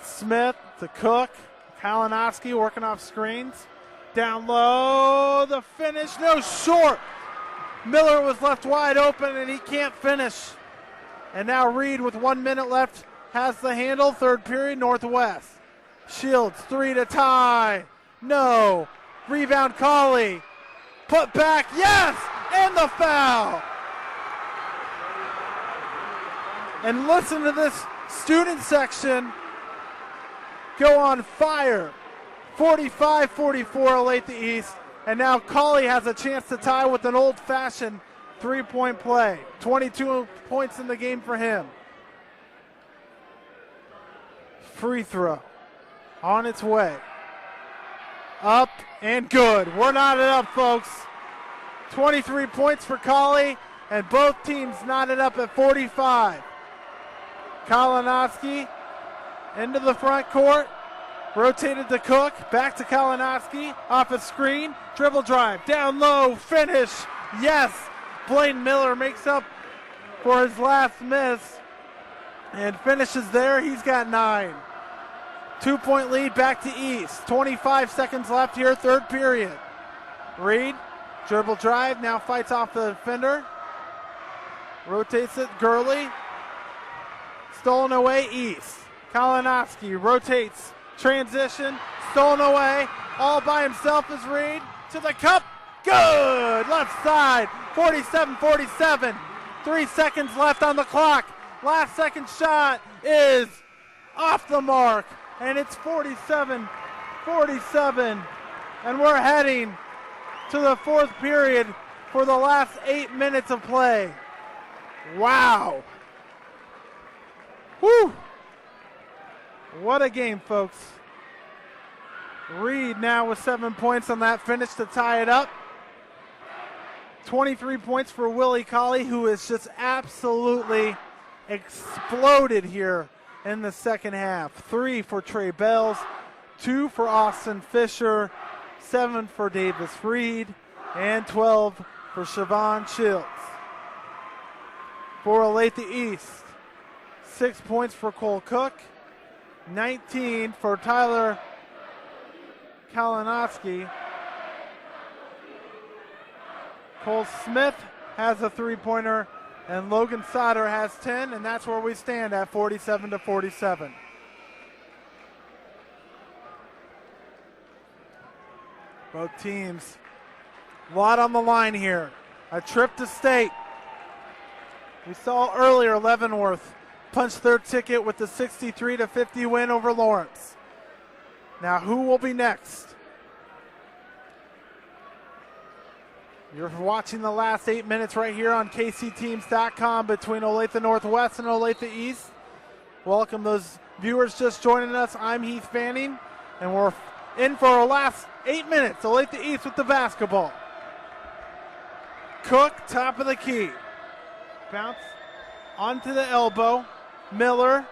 Smith to Cook. Kalinowski working off screens. Down low, the finish, no, short. Miller was left wide open and he can't finish. And now Reed with 1 minute left has the handle. Third period, Northwest. Shields, three to tie. No. Rebound, Colley. Put back, yes! And the foul. And listen to this student section go on fire. 45-44 Olathe East. And now Colley has a chance to tie with an old-fashioned three-point play. 22 points in the game for him. Free throw on its way. Up and good. We're knotted up, folks. 23 points for Colley, and both teams knotted up at 45. Kalinowski into the front court. Rotated to Cook, back to Kalinowski, off a screen, dribble drive, down low, finish, yes! Blaine Miller makes up for his last miss and finishes there. He's got 9. 2-point lead back to East. 25 seconds left here, third period. Reed, dribble drive, now fights off the defender. Rotates it, Gurley. Stolen away, East. Kalinowski rotates, transition, stolen away, all by himself is Reed. To the cup, good! Left side, 47-47. 3 seconds left on the clock. Last second shot is off the mark, and it's 47-47. And we're heading to the fourth period for the last 8 minutes of play. Wow. Whew. What a game, folks. Reed now with 7 points on that finish to tie it up. 23 points for Willie Colley, who has just absolutely exploded here in the second half. 3 for Trey Bells, 2 for Austin Fisher, 7 for Davis Reed, and 12 for Siobhan Shields. For Olathe East, 6 points for Cole Cook, 19 for Tyler Kalinowski. Cole Smith has a three-pointer, and Logan Sauter has 10, and that's where we stand at 47-47. Both teams, a lot on the line here. A trip to state. We saw earlier Leavenworth punch their ticket with the 63-50 win over Lawrence. Now who will be next? You're watching the last 8 minutes right here on KCTeams.com between Olathe Northwest and Olathe East. Welcome those viewers just joining us. I'm Heath Fanning, and we're in for our last 8 minutes. Olathe East with the basketball. Cook, top of the key. Bounce onto the elbow. Miller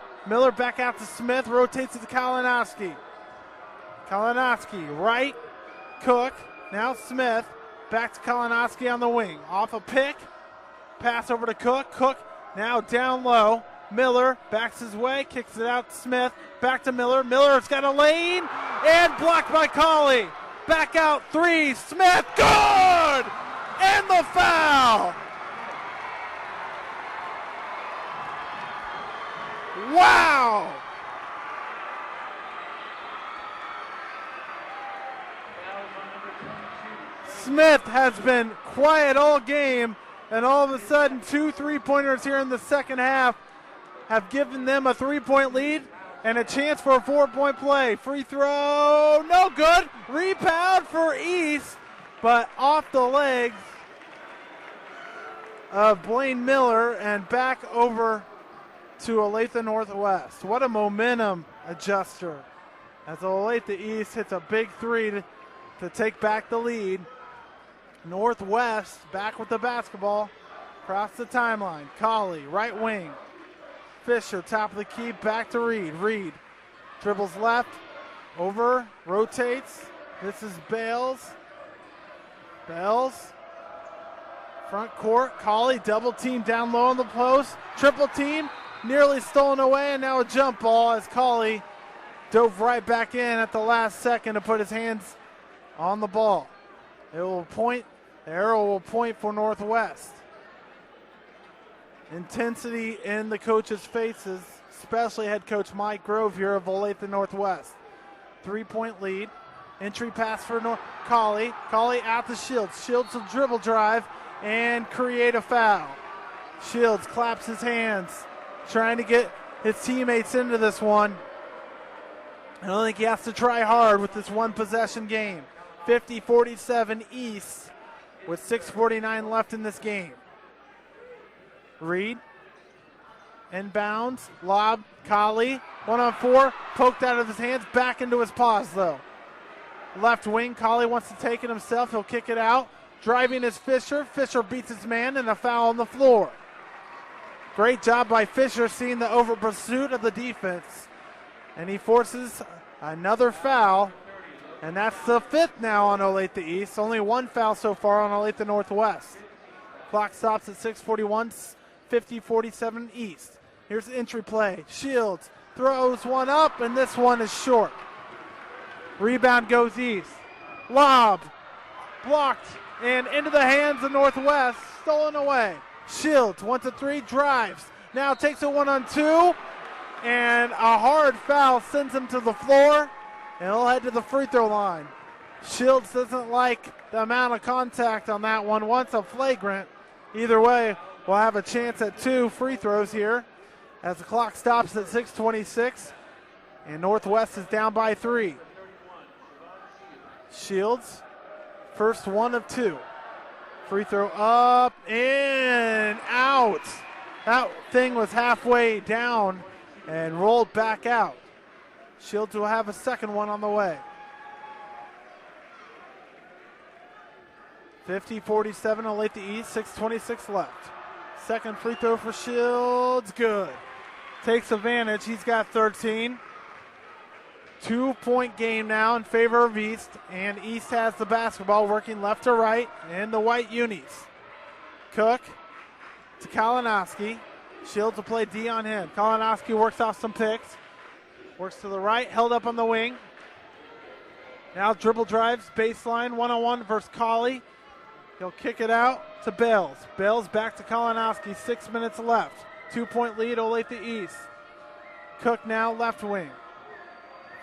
back out to Smith, rotates it to Kalinowski. Kalinowski, right, Cook, now Smith, back to Kalinowski on the wing. Off a pick, pass over to Cook. Cook now down low. Miller backs his way, kicks it out to Smith, back to Miller. Miller's got a lane, and blocked by Colley. Back out three, Smith, good! And the foul! Wow! Smith has been quiet all game, and all of a sudden 2 3-pointers here in the second half have given them a 3-point lead and a chance for a 4-point play. Free throw, no good. Rebound for East, but off the legs of Blaine Miller and back over to Olathe Northwest. What a momentum adjuster as Olathe East hits a big three to take back the lead. Northwest back with the basketball across the timeline. Colley, right wing. Fisher, top of the key, back to Reed. Reed dribbles left, over, rotates. This is Bales. Bales, front court. Colley double team down low on the post. Triple team. nearly stolen away, and now a jump ball as Colley dove right back in at the last second to put his hands on the ball. It will point, the arrow will point for Northwest. Intensity in the coaches' faces, especially head coach Mike Grove here of Olathe Northwest. 3-point lead. Entry pass for Colley. Colley out to Shields. Shields will dribble drive and create a foul. Shields claps his hands, trying to get his teammates into this one. I don't think he has to try hard with this one possession game. 50-47 East with 6:49 left in this game. Reed inbounds, lob, Colley, 1-on-4, poked out of his hands, back into his paws though. Left wing, Colley wants to take it himself, he'll kick it out. Driving is Fisher, Fisher beats his man and a foul on the floor. Great job by Fisher seeing the over pursuit of the defense. And he forces another foul, and that's the 5th now on Olathe East. Only one foul so far on Olathe Northwest. Clock stops at 6:41, 50-47 East. Here's the entry play. Shields throws one up, and this one is short. Rebound goes East. Lob blocked and into the hands of Northwest. Stolen away. Shields 1-3, drives. Now takes a 1-on-2, and a hard foul sends him to the floor, and he'll head to the free throw line. Shields doesn't like the amount of contact on that one. Wants a flagrant. Either way, we'll have a chance at 2 free throws here as the clock stops at 6:26, and Northwest is down by 3. Shields, first one of 2. Free throw up and out. That thing was halfway down and rolled back out. Shields will have a second one on the way. 50-47 Olathe East, 6:26 left. Second free throw for Shields, good. Takes advantage, he's got 13. 2-point game now in favor of East, and East has the basketball working left to right in the white unis. Cook to Kalinowski. Shields will play D on him. Kalinowski works off some picks. Works to the right, held up on the wing. Now dribble drives, baseline, 1-on-1 versus Colley. He'll kick it out to Bales. Bales back to Kalinowski, 6 minutes left. 2-point lead, Olathe East. Cook now left wing.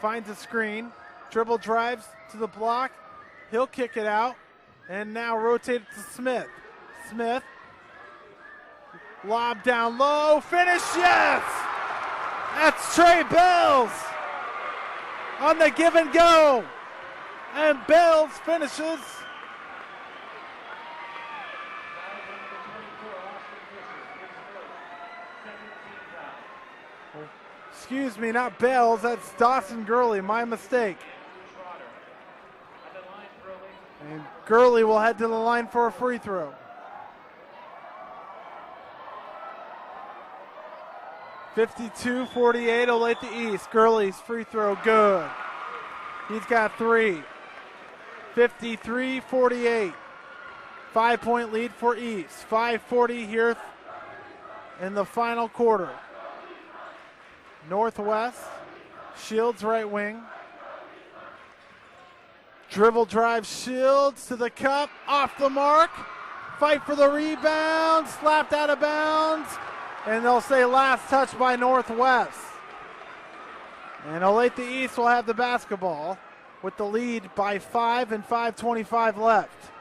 Finds a screen, dribble drives to the block. He'll kick it out, and now rotate it to Smith. Smith, lob down low, finish, yes! That's Trey Bales on the give and go, and Bales finishes. Excuse me, not Bales, that's Dawson Gurley, my mistake. And Gurley will head to the line for a free throw. (52-48) Olathe East. Gurley's free throw good. He's got 3. 53-48. 5-point lead for East. 5:40 here in the final quarter. Northwest, Shields right wing. Dribble drive, Shields to the cup, off the mark. Fight for the rebound, slapped out of bounds, and they'll say last touch by Northwest. And Olathe East will have the basketball with the lead by 5 and 5:25 left.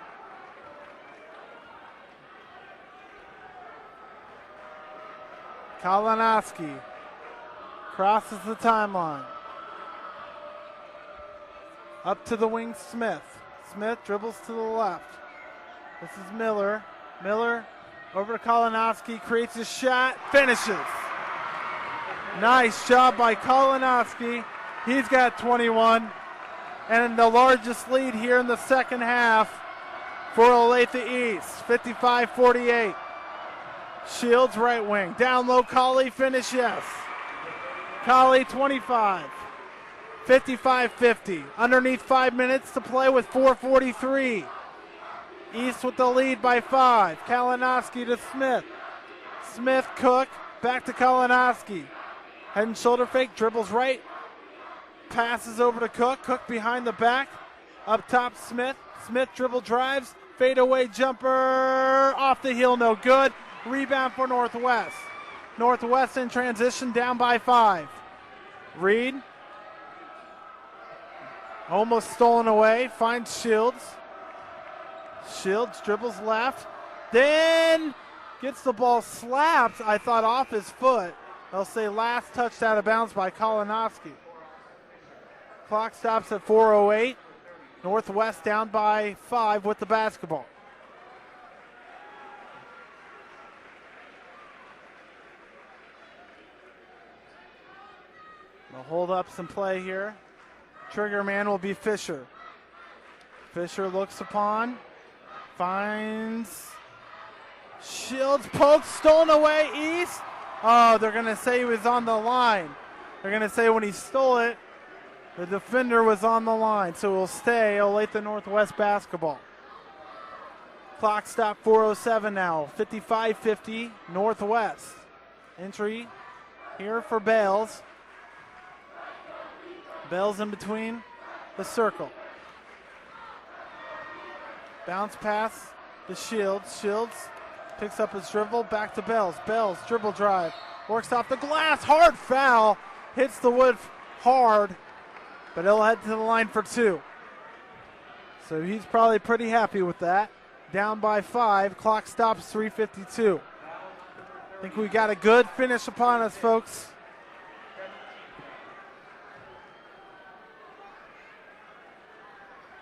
Kalinowski crosses the timeline. Up to the wing, Smith. Smith dribbles to the left. This is Miller. Miller over to Kalinowski, creates a shot, finishes. Nice job by Kalinowski. He's got 21. And the largest lead here in the second half for Olathe East, 55-48. Shields right wing. Down low, Colley, finish, yes. Colley 25. 55-50. Underneath 5 minutes to play with 4:43. East with the lead by 5. Kalinowski to Smith. Smith, Cook, Back to Kalinowski. Head and shoulder fake, dribbles right. Passes over to Cook. Cook behind the back. Up top, Smith. Smith dribble drives. Fadeaway jumper. Off the heel, no good. Rebound for Northwest. Northwest in transition, down by 5. Reed. Almost stolen away. Finds Shields. Shields dribbles left. Then gets the ball slapped, I thought, off his foot. They'll say last touched out of bounds by Kalinowski. Clock stops at 4:08. Northwest down by 5 with the basketball. They'll hold up some play here. Trigger man will be Fisher. Fisher looks upon, finds Shields, pokes, stolen away, East. Oh, they're going to say he was on the line. They're going to say when he stole it, the defender was on the line, so we'll stay Olathe Northwest basketball. Clock stop 4:07 now, 55-50 Northwest. Entry here for Bales. Bales in between the circle. Bounce pass to Shields. Shields picks up his dribble, back to Bales. Bales dribble drive, works off the glass, hard foul, hits the wood hard, but he'll head to the line for 2. So he's probably pretty happy with that. Down by 5, clock stops 3:52. I think we got a good finish upon us, folks.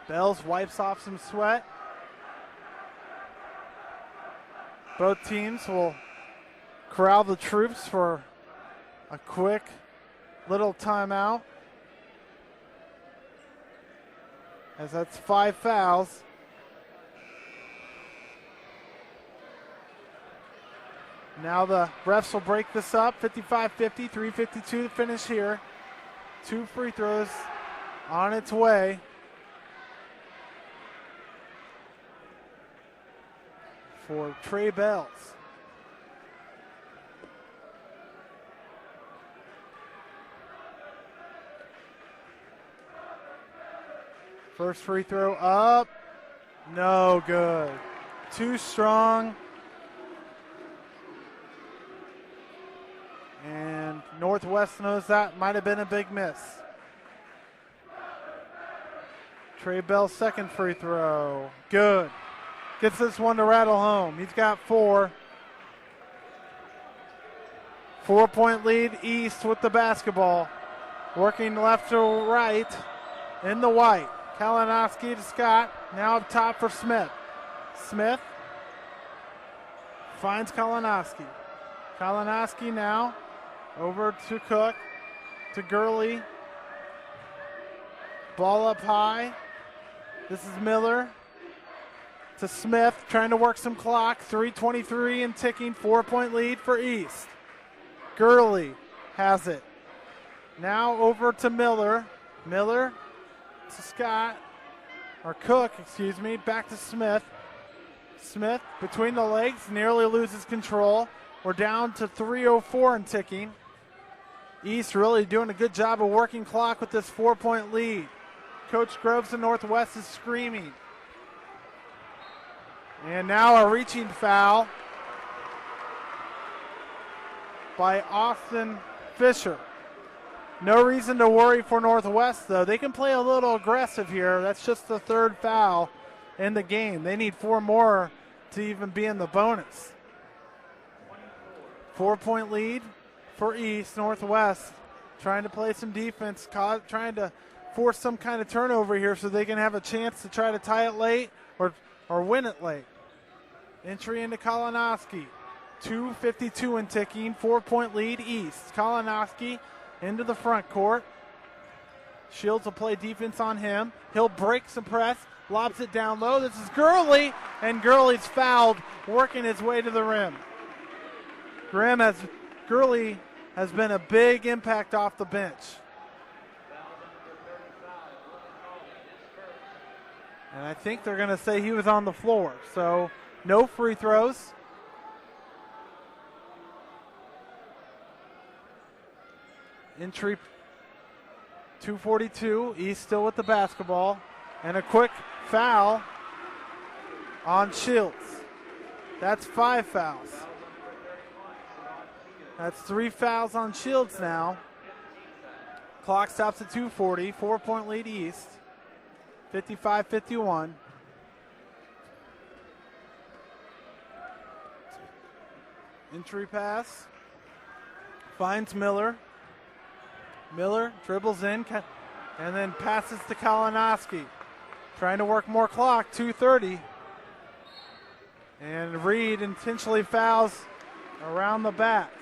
Bells wipes off some sweat. Both teams will corral the troops for a quick little timeout, as that's 5 fouls. Now the refs will break this up. 55-50, 3:52 to finish here. 2 free throws on its way. For Trey Bells. First free throw up. No good. Too strong. And Northwest knows that might have been a big miss. Trey Bell's second free throw. Good. Gets this one to rattle home. He's got 4. 4-point lead, East with the basketball. Working left to right in the white. Kalinowski to Scott. Now up top for Smith. Smith finds Kalinowski. Kalinowski now over to Cook, to Gurley. Ball up high. This is Miller. To Smith, trying to work some clock. 3:23 and ticking, 4-point lead for East. Gurley has it. Now over to Miller. Miller to Scott, or Cook, excuse me, back to Smith. Smith between the legs, nearly loses control. We're down to 3:04 and ticking. East really doing a good job of working clock with this 4-point lead. Coach Groves of Northwest is screaming. And now a reaching foul by Austin Fisher. No reason to worry for Northwest, though. They can play a little aggressive here. That's just the 3rd foul in the game. They need 4 more to even be in the bonus. 4-point lead for East. Northwest trying to play some defense, trying to force some kind of turnover here so they can have a chance to try to tie it late or win it late. Entry into Kalinowski. 2:52 and ticking. 4-point lead East. Kalinowski into the front court. Shields will play defense on him. He'll break some press. Lobs it down low. This is Gurley. And Gurley's fouled, working his way to the rim. Gurley has been a big impact off the bench. And I think they're going to say he was on the floor. So no free throws. Entry 2:42. East still with the basketball. And a quick foul on Shields. That's 5 fouls. That's 3 fouls on Shields now. Clock stops at 2:40. 4-point lead East. 55-51. Entry pass. Finds Miller. Miller dribbles in and then passes to Kalinowski. Trying to work more clock. 2:30. And Reed intentionally fouls around the back.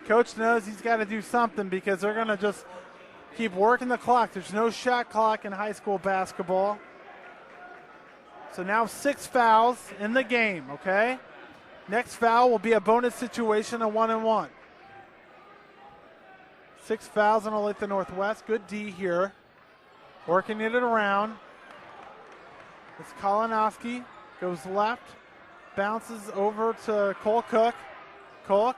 Coach knows he's got to do something because they're going to just keep working the clock. There's no shot clock in high school basketball. So now 6 fouls in the game, okay? Next foul will be a bonus situation, a 1-and-1. 6 fouls on Olathe Northwest. Good D here. Working it around. It's Kalinowski. Goes left. Bounces over to Cole Cook. Cook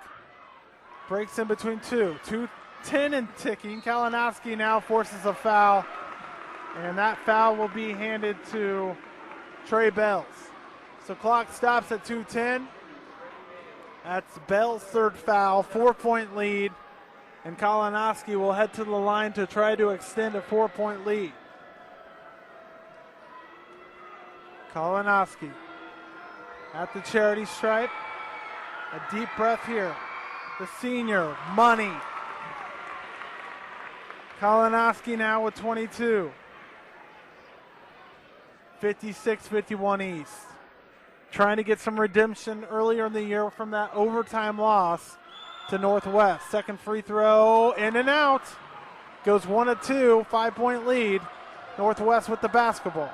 breaks in between 2. 2:10 and ticking. Kalinowski now forces a foul. And that foul will be handed to Trey Bells. So clock stops at 2:10. That's Bell's 3rd foul. 4-point lead. And Kalinowski will head to the line to try to extend a 4-point lead. Kalinowski at the charity stripe. A deep breath here. The senior, money. Kalinowski now with 22. 56-51 East. Trying to get some redemption earlier in the year from that overtime loss to Northwest. Second free throw, in and out. Goes 1 of 2, 5-point lead. Northwest with the basketball.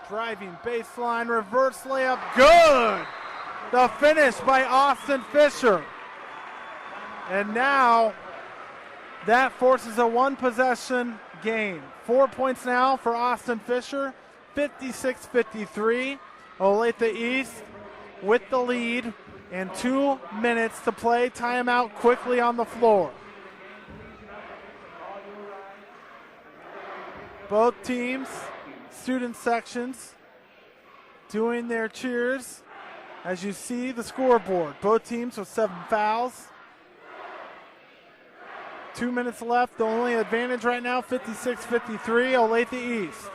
Driving baseline, reverse layup, good! The finish by Austin Fisher. And now that forces a 1-possession game. 4 points now for Austin Fisher, 56-53. Olathe East with the lead and 2 minutes to play. Timeout quickly on the floor. Both teams, student sections, doing their cheers. As you see the scoreboard, both teams with 7 fouls. 2 minutes left. The only advantage right now, 56-53, Olathe East.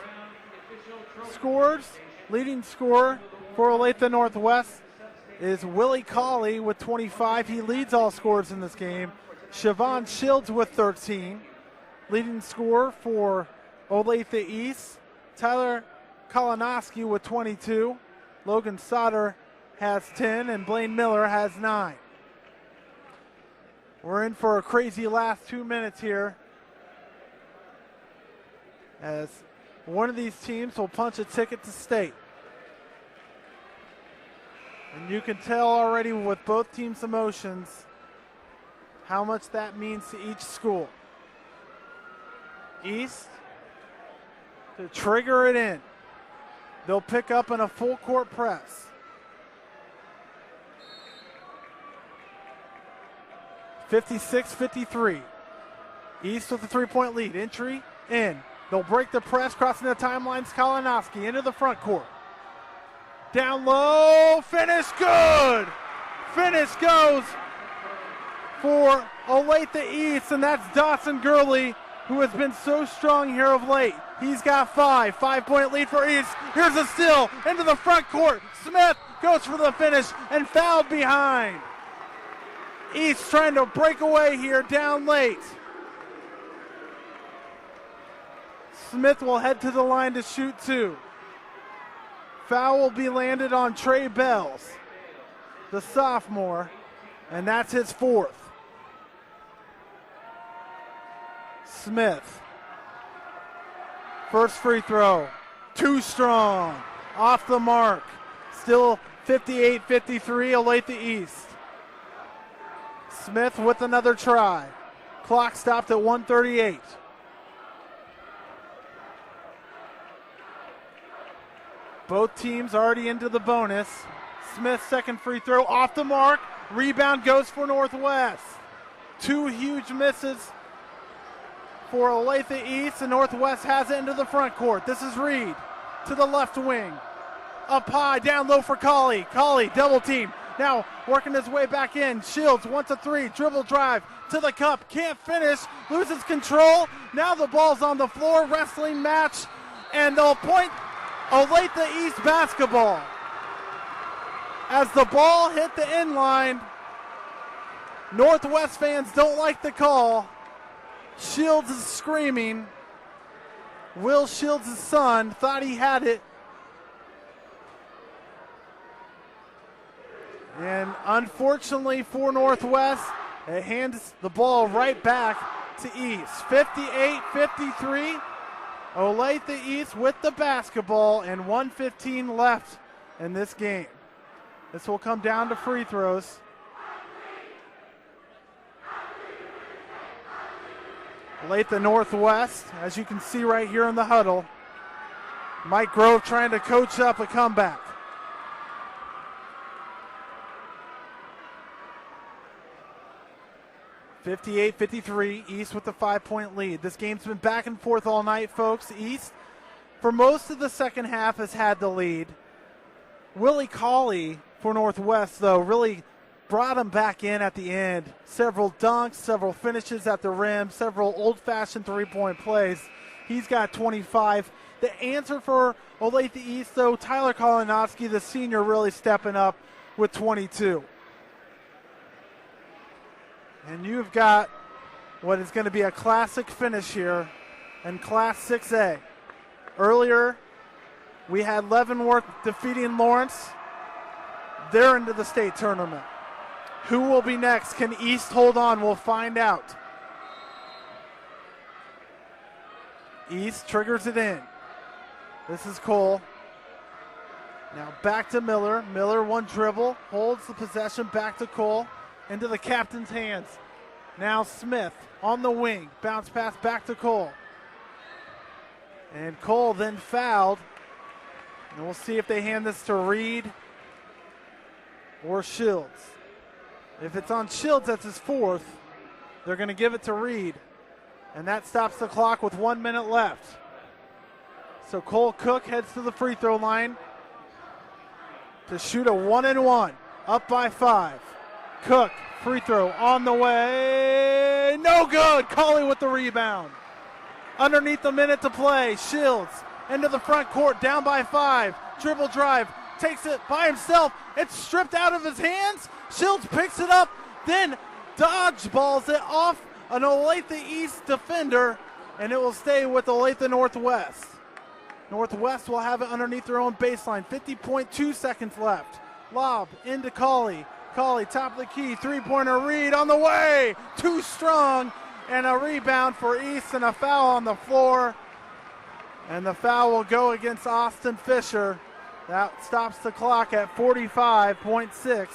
Scores, leading scorer for Olathe Northwest is Willie Colley with 25. He leads all scorers in this game. Siobhan Shields with 13. Leading scorer for Olathe East, Tyler Kalinowski with 22. Logan Sauter has 10, and Blaine Miller has 9. We're in for a crazy last 2 minutes here, as one of these teams will punch a ticket to state. And you can tell already with both teams' emotions how much that means to each school. East to trigger it in. They'll pick up in a full court press. (56-53). East with a 3-point lead. Entry in. They'll break the press, crossing the timelines. Kalinowski into the front court. Down low, finish good. Finish goes for Olathe East, and that's Dawson Gurley, who has been so strong here of late. He's got 5. 5-point lead for East. Here's a steal into the front court. Smith goes for the finish and fouled behind. East trying to break away here, down late. Smith will head to the line to shoot 2. Foul will be landed on Trey Bells, the sophomore, and that's his 4th. Smith. First free throw. Too strong. Off the mark. Still 58-53, Olathe East. Smith with another try. Clock stopped at 1:38. Both teams already into the bonus. Smith's second free throw off the mark. Rebound goes for Northwest. 2 huge misses for Olathe East, and Northwest has it into the front court. This is Reed to the left wing. Up high, down low for Colley. Colley, double team. Now working his way back in. Shields wants a three. Dribble drive to the cup. Can't finish. Loses control. Now the ball's on the floor. Wrestling match. And they'll point Olathe East basketball. As the ball hit the end line, Northwest fans don't like the call. Shields is screaming. Will Shields' son thought he had it. And unfortunately for Northwest, it hands the ball right back to East. 58-53. Olathe East with the basketball and 1:15 left in this game. This will come down to free throws. Olathe Northwest, as you can see right here in the huddle. Mike Grove trying to coach up a comeback. (58-53), East with the 5-point lead. This game's been back and forth all night, folks. East, for most of the second half, has had the lead. Willie Colley for Northwest, though, really brought him back in at the end. Several dunks, several finishes at the rim, several old-fashioned three-point plays. He's got 25. The answer for Olathe East, though, Tyler Kolonowski, the senior, really stepping up with 22. And you've got what is going to be a classic finish here in Class 6A. Earlier, we had Leavenworth defeating Lawrence. They're into the state tournament. Who will be next? Can East hold on? We'll find out. East triggers it in. This is Cole. Now back to Miller. Miller, one dribble, holds the possession, back to Cole. Into the captain's hands. Now Smith on the wing. Bounce pass back to Cole. And Cole then fouled. And we'll see if they hand this to Reed or Shields. If it's on Shields, that's his fourth. They're going to give it to Reed. And that stops the clock with 1 minute left. So Cole Cook heads to the free throw line to shoot a 1-and-1. Up by 5. Cook, free throw on the way. No good. Colley with the rebound. Underneath the minute to play. Shields into the front court, down by 5. Dribble drive, takes it by himself. It's stripped out of his hands. Shields picks it up, then dodgeballs it off an Olathe East defender, and it will stay with Olathe Northwest. Northwest will have it underneath their own baseline. 50.2 seconds left. Lob into Colley. Colley, top of the key, three-pointer. Reed on the way. Too strong, and a rebound for East and a foul on the floor. And the foul will go against Austin Fisher. That stops the clock at 45.6.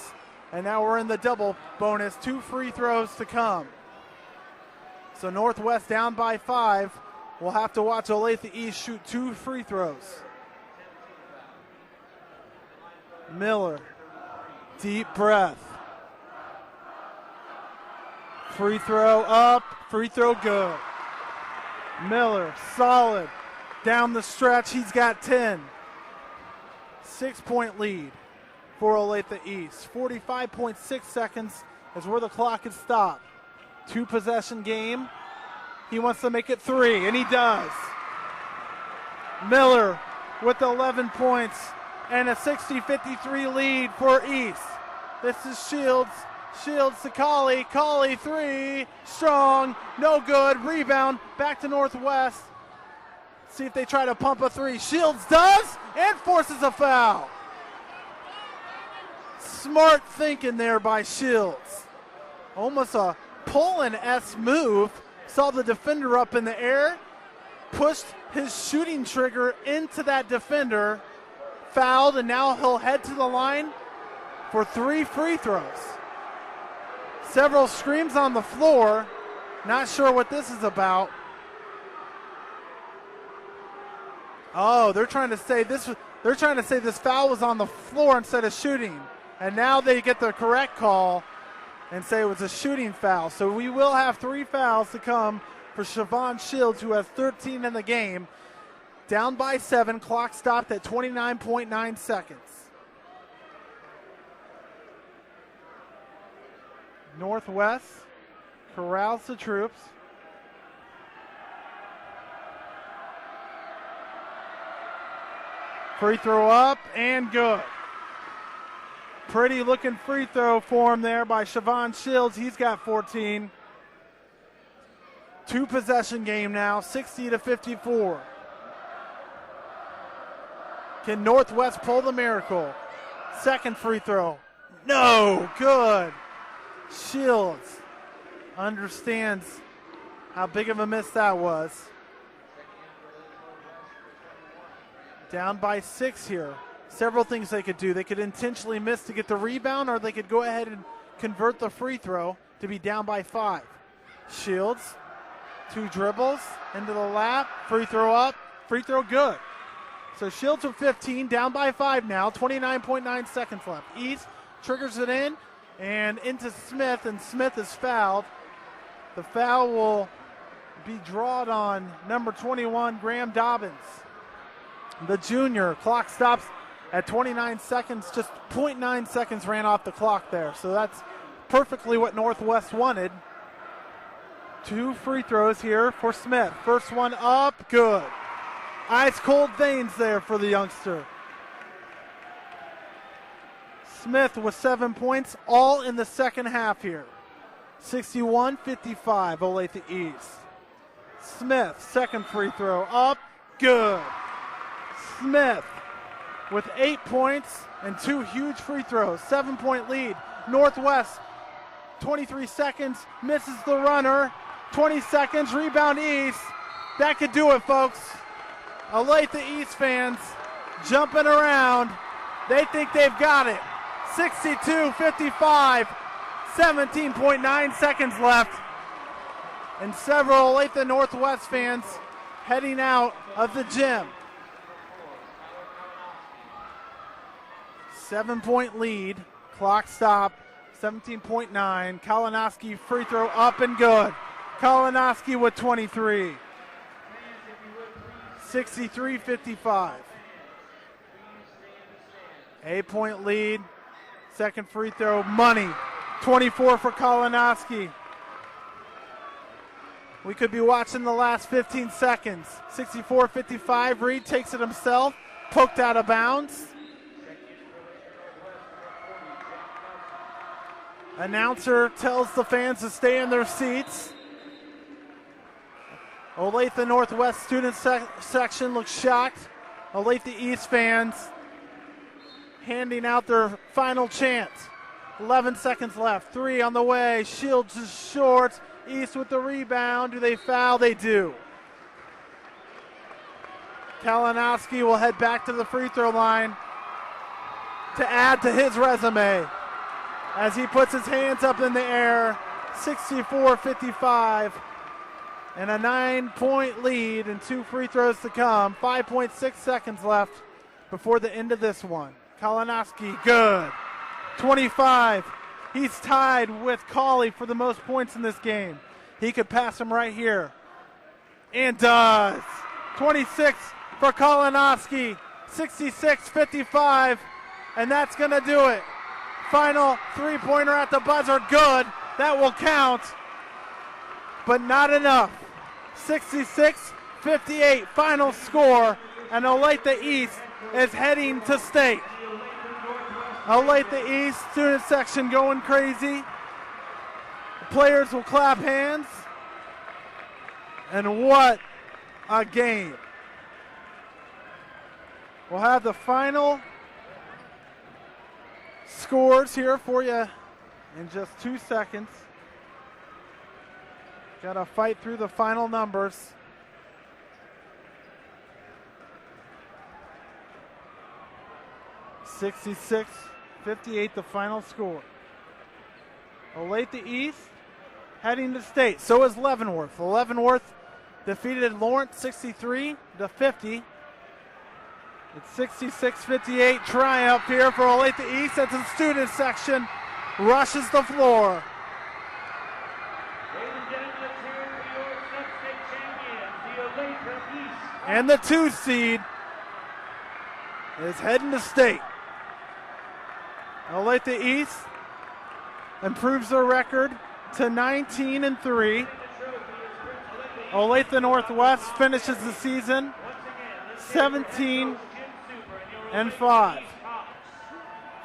And now we're in the double bonus. 2 free throws to come. So Northwest down by 5. We'll have to watch Olathe East shoot 2 free throws. Miller. Deep breath. Free throw up, free throw good. Miller, solid. Down the stretch, he's got 10. 6-point lead for Olathe East. 45.6 seconds is where the clock is stopped. 2-possession game. He wants to make it 3, and he does. Miller with 11 points. And a 60-53 lead for East. This is Shields. Shields to Colley. Colley 3. Strong. No good. Rebound. Back to Northwest. See if they try to pump a 3. Shields does and forces a foul. Smart thinking there by Shields. Almost a pull-and-S move. Saw the defender up in the air. Pushed his shooting trigger into that defender. Fouled, and now he'll head to the line for 3 free throws. Several screams on the floor. Not sure what this is about. Oh, they're trying to say this foul was on the floor instead of shooting. And now they get the correct call and say it was a shooting foul. So we will have 3 fouls to come for Siobhan Shields, who has 13 in the game. Down by 7, clock stopped at 29.9 seconds. Northwest corrals the troops. Free throw up and good. Pretty looking free throw for him there by Siobhan Shields. He's got 14. 2-possession game now, 60-54. Can Northwest pull the miracle? Second free throw. No, good. Shields understands how big of a miss that was. Down by 6 here. Several things they could do. They could intentionally miss to get the rebound, or they could go ahead and convert the free throw to be down by 5. Shields, 2 dribbles into the lap, free throw up, free throw good. So Shields with 15, down by 5 now, 29.9 seconds left. East triggers it in and into Smith, and Smith is fouled. The foul will be drawn on number 21, Graham Dobbins, the junior. Clock stops at 29 seconds, just 0.9 seconds ran off the clock there. So that's perfectly what Northwest wanted. 2 free throws here for Smith. First one up, good. Ice cold veins there for the youngster. Smith with 7 points, all in the second half here. 61-55, Olathe East. Smith, second free throw, up, good. Smith with 8 points and 2 huge free throws, 7-point lead. Northwest, 23 seconds, misses the runner. 20 seconds, rebound East. That could do it, folks. Olathe East fans jumping around. They think they've got it. 62-55, 17.9 seconds left. And several Olathe Northwest fans heading out of the gym. 7-point lead, clock stop, 17.9. Kalinowski free throw up and good. Kalinowski with 23. 63-55. 8-point lead. Second free throw, money. 24 for Kalinowski. We could be watching the last 15 seconds. 64-55. Reed takes it himself. Poked out of bounds. Announcer tells the fans to stay in their seats. Olathe Northwest student section looks shocked. Olathe East fans handing out their final chant. 11 seconds left. 3 on the way. Shields is short. East with the rebound. Do they foul? They do. Kalinowski will head back to the free throw line to add to his resume as he puts his hands up in the air. 64-55. And a 9-point lead and 2 free throws to come. 5.6 seconds left before the end of this one. Kalinowski, good. 25. He's tied with Cauley for the most points in this game. He could pass him right here. And does. 26 for Kalinowski. 66-55. And that's going to do it. Final three-pointer at the buzzer, good. That will count. But not enough. 66-58 final score, and Olathe East is heading to state. Olathe East student section going crazy. The players will clap hands. And what a game. We'll have the final scores here for you in just 2 seconds. Got to fight through the final numbers. (66-58) the final score. Olathe East heading to state. So is Leavenworth. Leavenworth defeated Lawrence 63-50. It's 66-58 triumph here for Olathe East as the student section rushes the floor. Ladies and gentlemen, let's hear it for your sub-state And the 2 seed is heading to state. Olathe East improves their record to 19-3. Olathe Northwest finishes the season 17-5.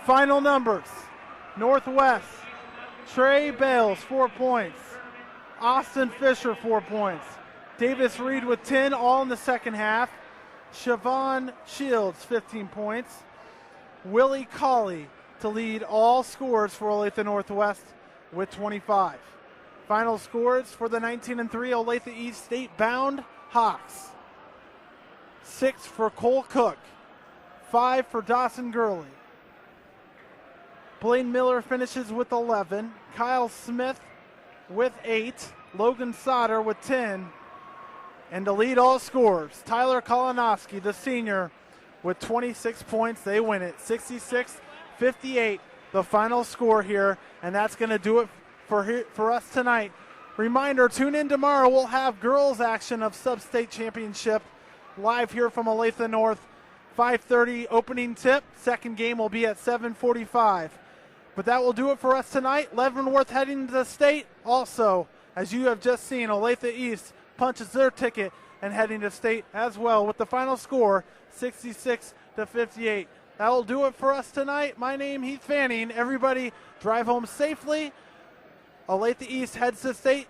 Final numbers. Northwest, Trey Bales, 4 points. Austin Fisher, 4 points. Davis Reed with 10, all in the second half. Siobhan Shields, 15 points. Willie Colley to lead all scores for Olathe Northwest with 25. Final scores for the 19-3 Olathe East state-bound Hawks. 6 for Cole Cook, 5 for Dawson Gurley. Blaine Miller finishes with 11. Kyle Smith with 8. Logan Sauter with 10. And to lead all scores, Tyler Kolonowski, the senior, with 26 points. They win it 66-58, the final score here. And that's going to do it for us tonight. Reminder, tune in tomorrow. We'll have girls action of Sub-State Championship live here from Olathe North. 5:30 opening tip. Second game will be at 7:45. But that will do it for us tonight. Leavenworth heading to the state. Also, as you have just seen, Olathe East punches their ticket and heading to state as well with the final score 66-58. That will do it for us tonight. My name Heath Fanning. Everybody drive home safely. Olathe East heads to state.